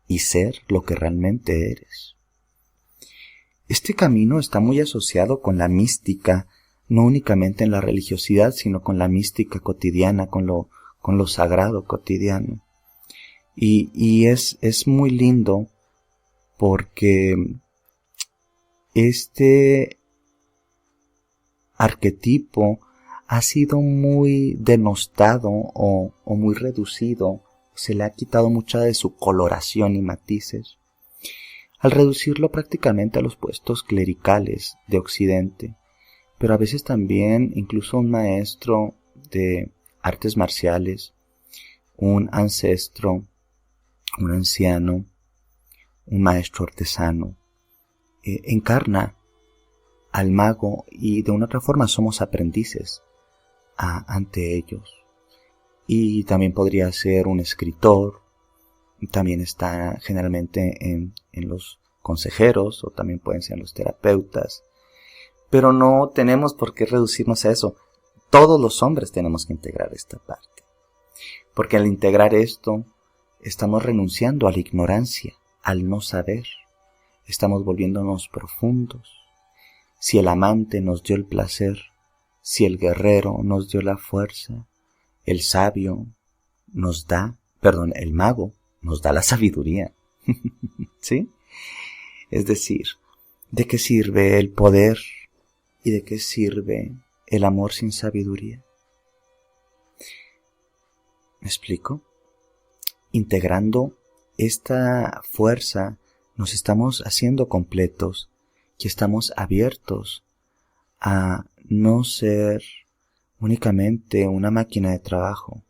y ser lo que realmente eres. Este camino está muy asociado con la mística, no únicamente en la religiosidad, sino con la mística cotidiana, con lo sagrado cotidiano. Y es muy lindo porque este arquetipo ha sido muy denostado o muy reducido, se le ha quitado mucha de su coloración y matices, al reducirlo prácticamente a los puestos clericales de Occidente, pero a veces también incluso un maestro de artes marciales, un ancestro, un anciano, un maestro artesano, encarna al mago y de una otra forma somos aprendices ante ellos. Y también podría ser un escritor, también está generalmente en los consejeros o también pueden ser los terapeutas, pero no tenemos por qué reducirnos a eso. Todos los hombres tenemos que integrar esta parte, porque al integrar esto estamos renunciando a la ignorancia, al no saber, estamos volviéndonos profundos. Si el amante nos dio el placer, si el guerrero nos dio la fuerza, el sabio nos da, el mago nos da la sabiduría. ¿Sí? Es decir, ¿de qué sirve el poder y de qué sirve el amor sin sabiduría? ¿Me explico? Integrando esta fuerza nos estamos haciendo completos y estamos abiertos a no ser únicamente una máquina de trabajo,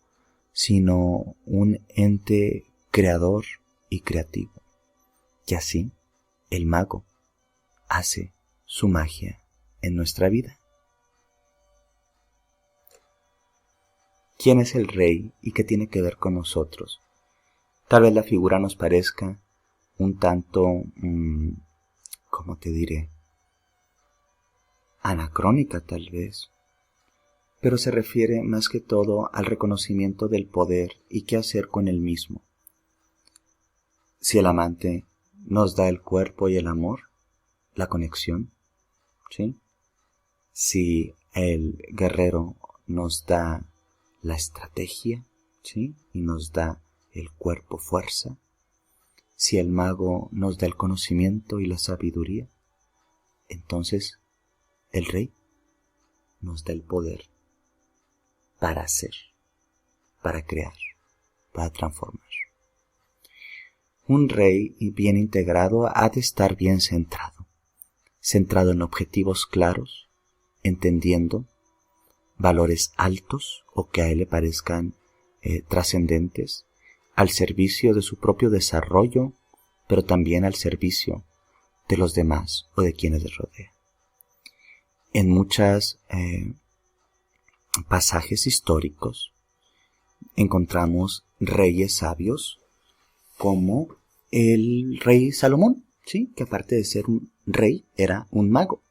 sino un ente creador y creativo. Y así, el mago hace su magia en nuestra vida. ¿Quién es el rey y qué tiene que ver con nosotros? Tal vez la figura nos parezca un tanto, ¿cómo te diré? Anacrónica tal vez, pero se refiere más que todo al reconocimiento del poder y qué hacer con el mismo. Si el amante nos da el cuerpo y el amor, la conexión, ¿sí? Si el guerrero nos da la estrategia, ¿sí?, y nos da el cuerpo fuerza, si el mago nos da el conocimiento y la sabiduría, entonces el rey nos da el poder para hacer, para crear, para transformar. Un rey bien integrado ha de estar bien centrado en objetivos claros, entendiendo valores altos o que a él le parezcan trascendentes, al servicio de su propio desarrollo, pero también al servicio de los demás o de quienes les rodean. En muchos pasajes históricos encontramos reyes sabios como el rey Salomón, ¿sí? Que aparte de ser un rey era un mago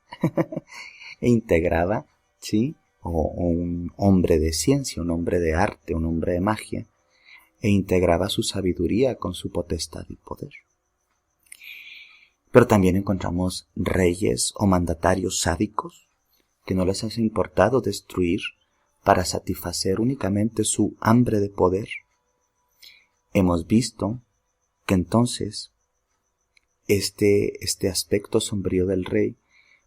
e integraba, ¿sí? O un hombre de ciencia, un hombre de arte, un hombre de magia, e integraba su sabiduría con su potestad y poder. Pero también encontramos reyes o mandatarios sádicos que no les ha importado destruir para satisfacer únicamente su hambre de poder. Hemos visto que entonces este aspecto sombrío del rey,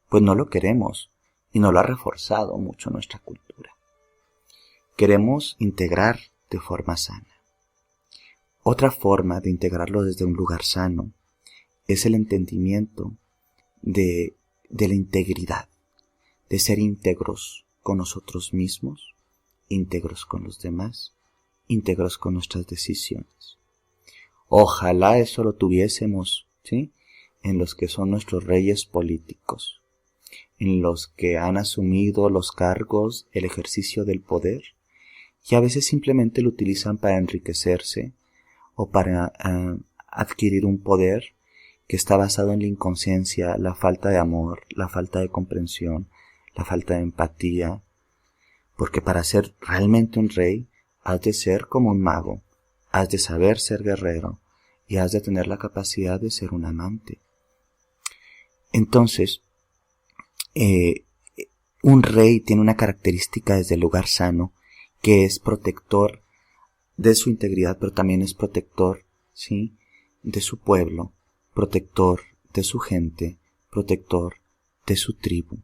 pues no lo queremos y no lo ha reforzado mucho nuestra cultura. Queremos integrar de forma sana. Otra forma de integrarlo desde un lugar sano es el entendimiento de la integridad, de ser íntegros con nosotros mismos, íntegros con los demás, íntegros con nuestras decisiones. Ojalá eso lo tuviésemos, ¿sí? En los que son nuestros reyes políticos, en los que han asumido los cargos, el ejercicio del poder, y a veces simplemente lo utilizan para enriquecerse o para adquirir un poder que está basado en la inconsciencia, la falta de amor, la falta de comprensión, la falta de empatía, porque para ser realmente un rey has de ser como un mago, has de saber ser guerrero y has de tener la capacidad de ser un amante. Entonces, un rey tiene una característica desde el lugar sano, que es protector de su integridad, pero también es protector, ¿sí?, de su pueblo, protector de su gente, protector de su tribu.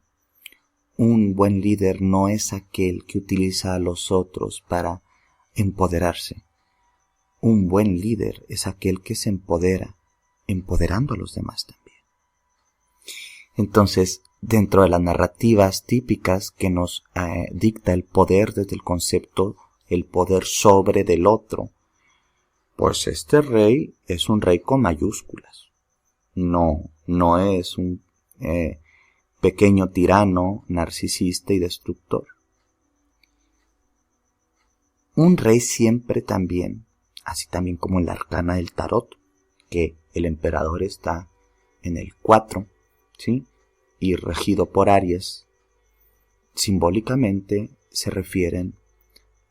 Un buen líder no es aquel que utiliza a los otros para empoderarse. Un buen líder es aquel que se empodera, empoderando a los demás también. Entonces, dentro de las narrativas típicas que nos dicta el poder desde el concepto, el poder sobre del otro, pues este rey es un rey con mayúsculas. No es un pequeño tirano, narcisista y destructor. Un rey siempre también, así también como en la arcana del tarot, que el emperador está en el 4, ¿sí?, y regido por Aries, simbólicamente se refieren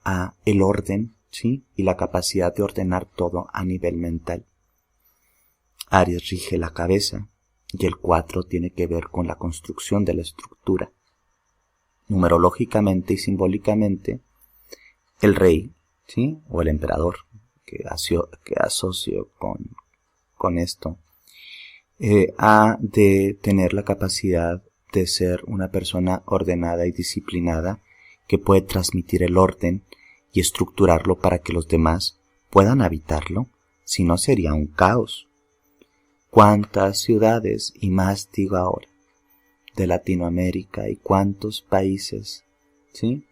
a el orden, ¿sí?, y la capacidad de ordenar todo a nivel mental. Aries rige la cabeza y el 4 tiene que ver con la construcción de la estructura. Numerológicamente y simbólicamente, el rey, ¿sí?, o el emperador, que asocio con esto, ha de tener la capacidad de ser una persona ordenada y disciplinada que puede transmitir el orden y estructurarlo para que los demás puedan habitarlo, si no sería un caos. ¿Cuántas ciudades, y más digo ahora, de Latinoamérica y cuántos países, ¿sí?,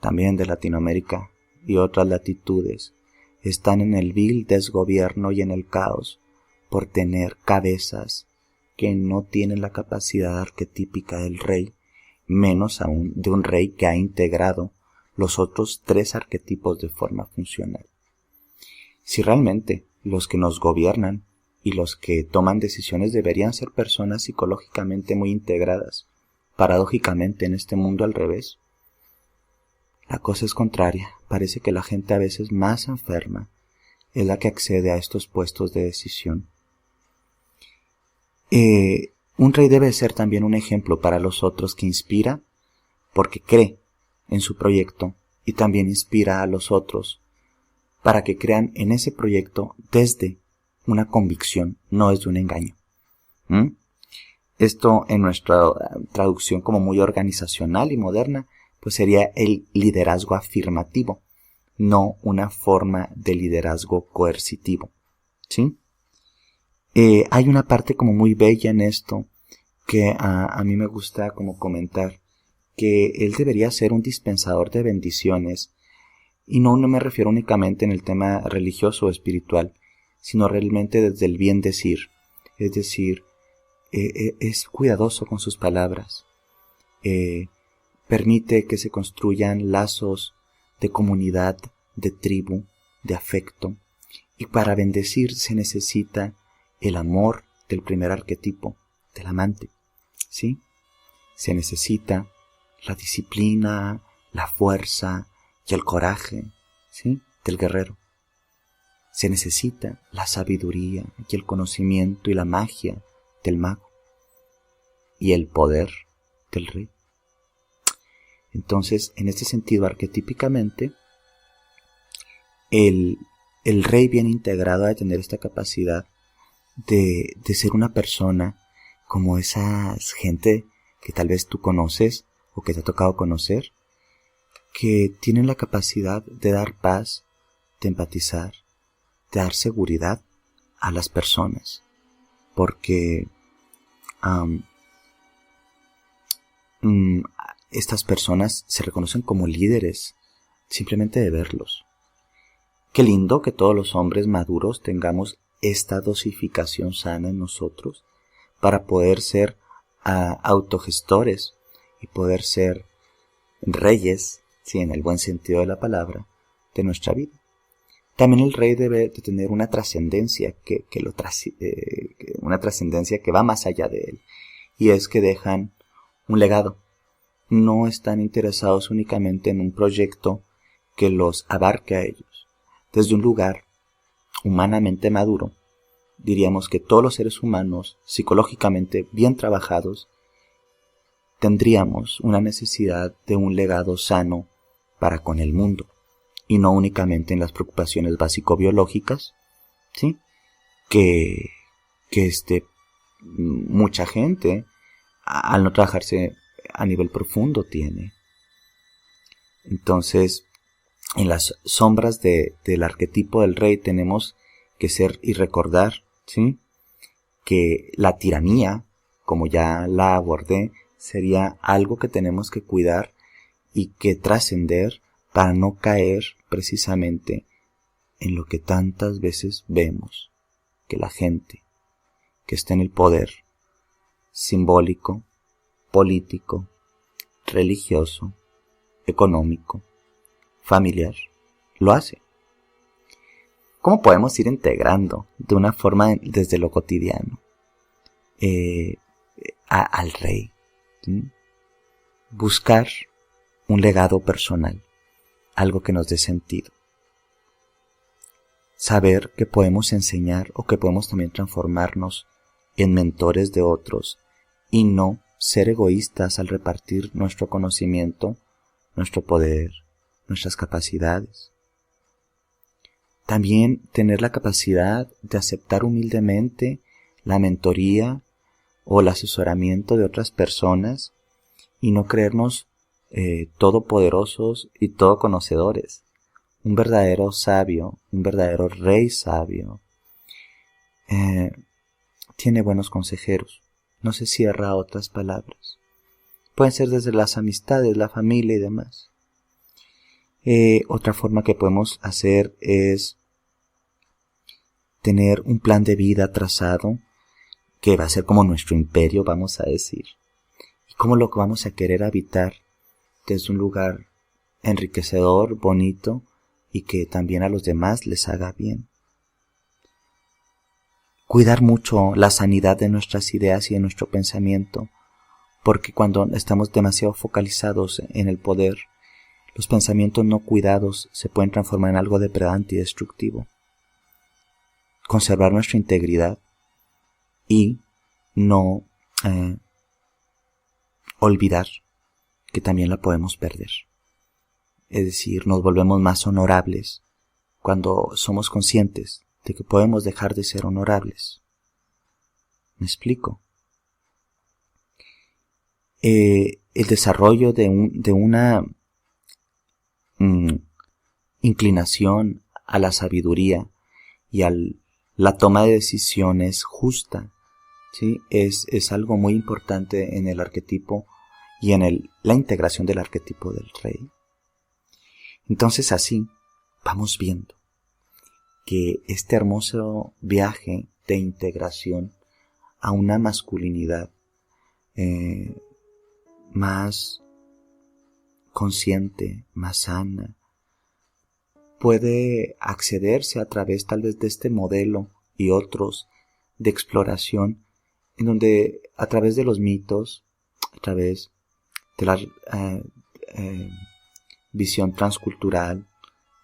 también de Latinoamérica y otras latitudes, están en el vil desgobierno y en el caos por tener cabezas que no tienen la capacidad arquetípica del rey, menos aún de un rey que ha integrado los otros 3 arquetipos de forma funcional? Si realmente los que nos gobiernan y los que toman decisiones deberían ser personas psicológicamente muy integradas, paradójicamente en este mundo al revés, la cosa es contraria. Parece que la gente a veces más enferma es la que accede a estos puestos de decisión. Un rey debe ser también un ejemplo para los otros, que inspira porque cree en su proyecto y también inspira a los otros para que crean en ese proyecto desde una convicción, no es de un engaño. Esto en nuestra traducción como muy organizacional y moderna, pues sería el liderazgo afirmativo, no una forma de liderazgo coercitivo, ¿sí? Hay una parte como muy bella en esto que a mí me gusta como comentar, que él debería ser un dispensador de bendiciones, y no me refiero únicamente en el tema religioso o espiritual, sino realmente desde el bien decir, es decir, es cuidadoso con sus palabras, permite que se construyan lazos de comunidad, de tribu, de afecto, y para bendecir se necesita el amor del primer arquetipo, del amante, ¿sí? Se necesita la disciplina, la fuerza y el coraje, ¿sí? Del guerrero. Se necesita la sabiduría y el conocimiento y la magia del mago y el poder del rey. Entonces, en este sentido, arquetípicamente, el rey bien integrado ha de tener esta capacidad de ser una persona como esa gente que tal vez tú conoces o que te ha tocado conocer, que tienen la capacidad de dar paz, de empatizar, de dar seguridad a las personas, porque estas personas se reconocen como líderes simplemente de verlos. Qué lindo que todos los hombres maduros tengamos esta dosificación sana en nosotros para poder ser autogestores y poder ser reyes, sí, en el buen sentido de la palabra, de nuestra vida. También el rey debe de tener una trascendencia una trascendencia que va más allá de él, y es que dejan un legado. No están interesados únicamente en un proyecto que los abarque a ellos. Desde un lugar humanamente maduro, diríamos que todos los seres humanos, psicológicamente bien trabajados, tendríamos una necesidad de un legado sano para con el mundo, y no únicamente en las preocupaciones básico-biológicas, ¿sí? Que mucha gente, al no trabajarse a nivel profundo, tiene. Entonces, en las sombras del arquetipo del rey tenemos que ser y recordar, ¿sí?, que la tiranía, como ya la abordé, sería algo que tenemos que cuidar y que trascender para no caer precisamente en lo que tantas veces vemos, que la gente que está en el poder simbólico, político, religioso, económico, familiar, lo hace. ¿Cómo podemos ir integrando de una forma desde lo cotidiano al rey? ¿Sí? Buscar un legado personal, algo que nos dé sentido. Saber que podemos enseñar o que podemos también transformarnos en mentores de otros y no ser egoístas al repartir nuestro conocimiento, nuestro poder, nuestras capacidades. También tener la capacidad de aceptar humildemente la mentoría o el asesoramiento de otras personas y no creernos todopoderosos y todoconocedores. Un verdadero sabio, un verdadero rey sabio, tiene buenos consejeros, no se cierra a otras palabras. Pueden ser desde las amistades, la familia y demás. Otra forma que podemos hacer es tener un plan de vida trazado que va a ser como nuestro imperio, vamos a decir, y cómo lo vamos a querer habitar desde un lugar enriquecedor, bonito y que también a los demás les haga bien. Cuidar mucho la sanidad de nuestras ideas y de nuestro pensamiento, porque cuando estamos demasiado focalizados en el poder, los pensamientos no cuidados se pueden transformar en algo depredante y destructivo. Conservar nuestra integridad y no olvidar que también la podemos perder. Es decir, nos volvemos más honorables cuando somos conscientes de que podemos dejar de ser honorables. ¿Me explico? El desarrollo de una inclinación a la sabiduría y a la toma de decisiones justa, ¿sí? Es algo muy importante en el arquetipo y en la integración del arquetipo del rey. Entonces así vamos viendo que este hermoso viaje de integración a una masculinidad más consciente, más sana, puede accederse a través tal vez de este modelo y otros de exploración, en donde a través de los mitos, a través de la visión transcultural,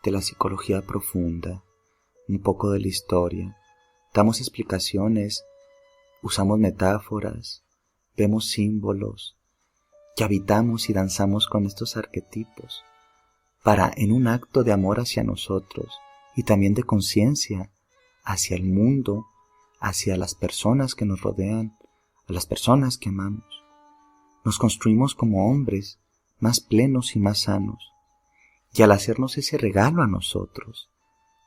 de la psicología profunda, un poco de la historia, damos explicaciones, usamos metáforas, vemos símbolos, que habitamos y danzamos con estos arquetipos, para, en un acto de amor hacia nosotros y también de conciencia hacia el mundo, hacia las personas que nos rodean, a las personas que amamos, nos construimos como hombres más plenos y más sanos. Y al hacernos ese regalo a nosotros,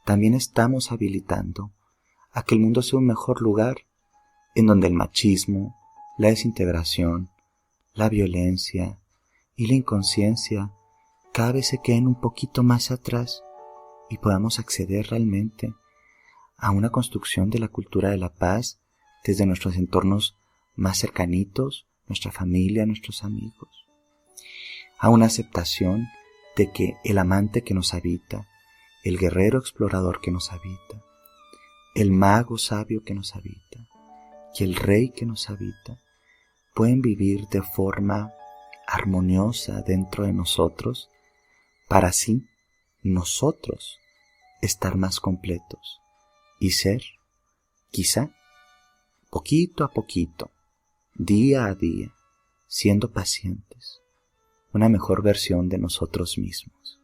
también estamos habilitando a que el mundo sea un mejor lugar en donde el machismo, la desintegración, la violencia y la inconsciencia cada vez se queden un poquito más atrás y podamos acceder realmente a una construcción de la cultura de la paz desde nuestros entornos más cercanitos, nuestra familia, nuestros amigos, a una aceptación de que el amante que nos habita, el guerrero explorador que nos habita, el mago sabio que nos habita y el rey que nos habita pueden vivir de forma armoniosa dentro de nosotros para así nosotros estar más completos y ser, quizá, poquito a poquito, día a día, siendo pacientes, una mejor versión de nosotros mismos.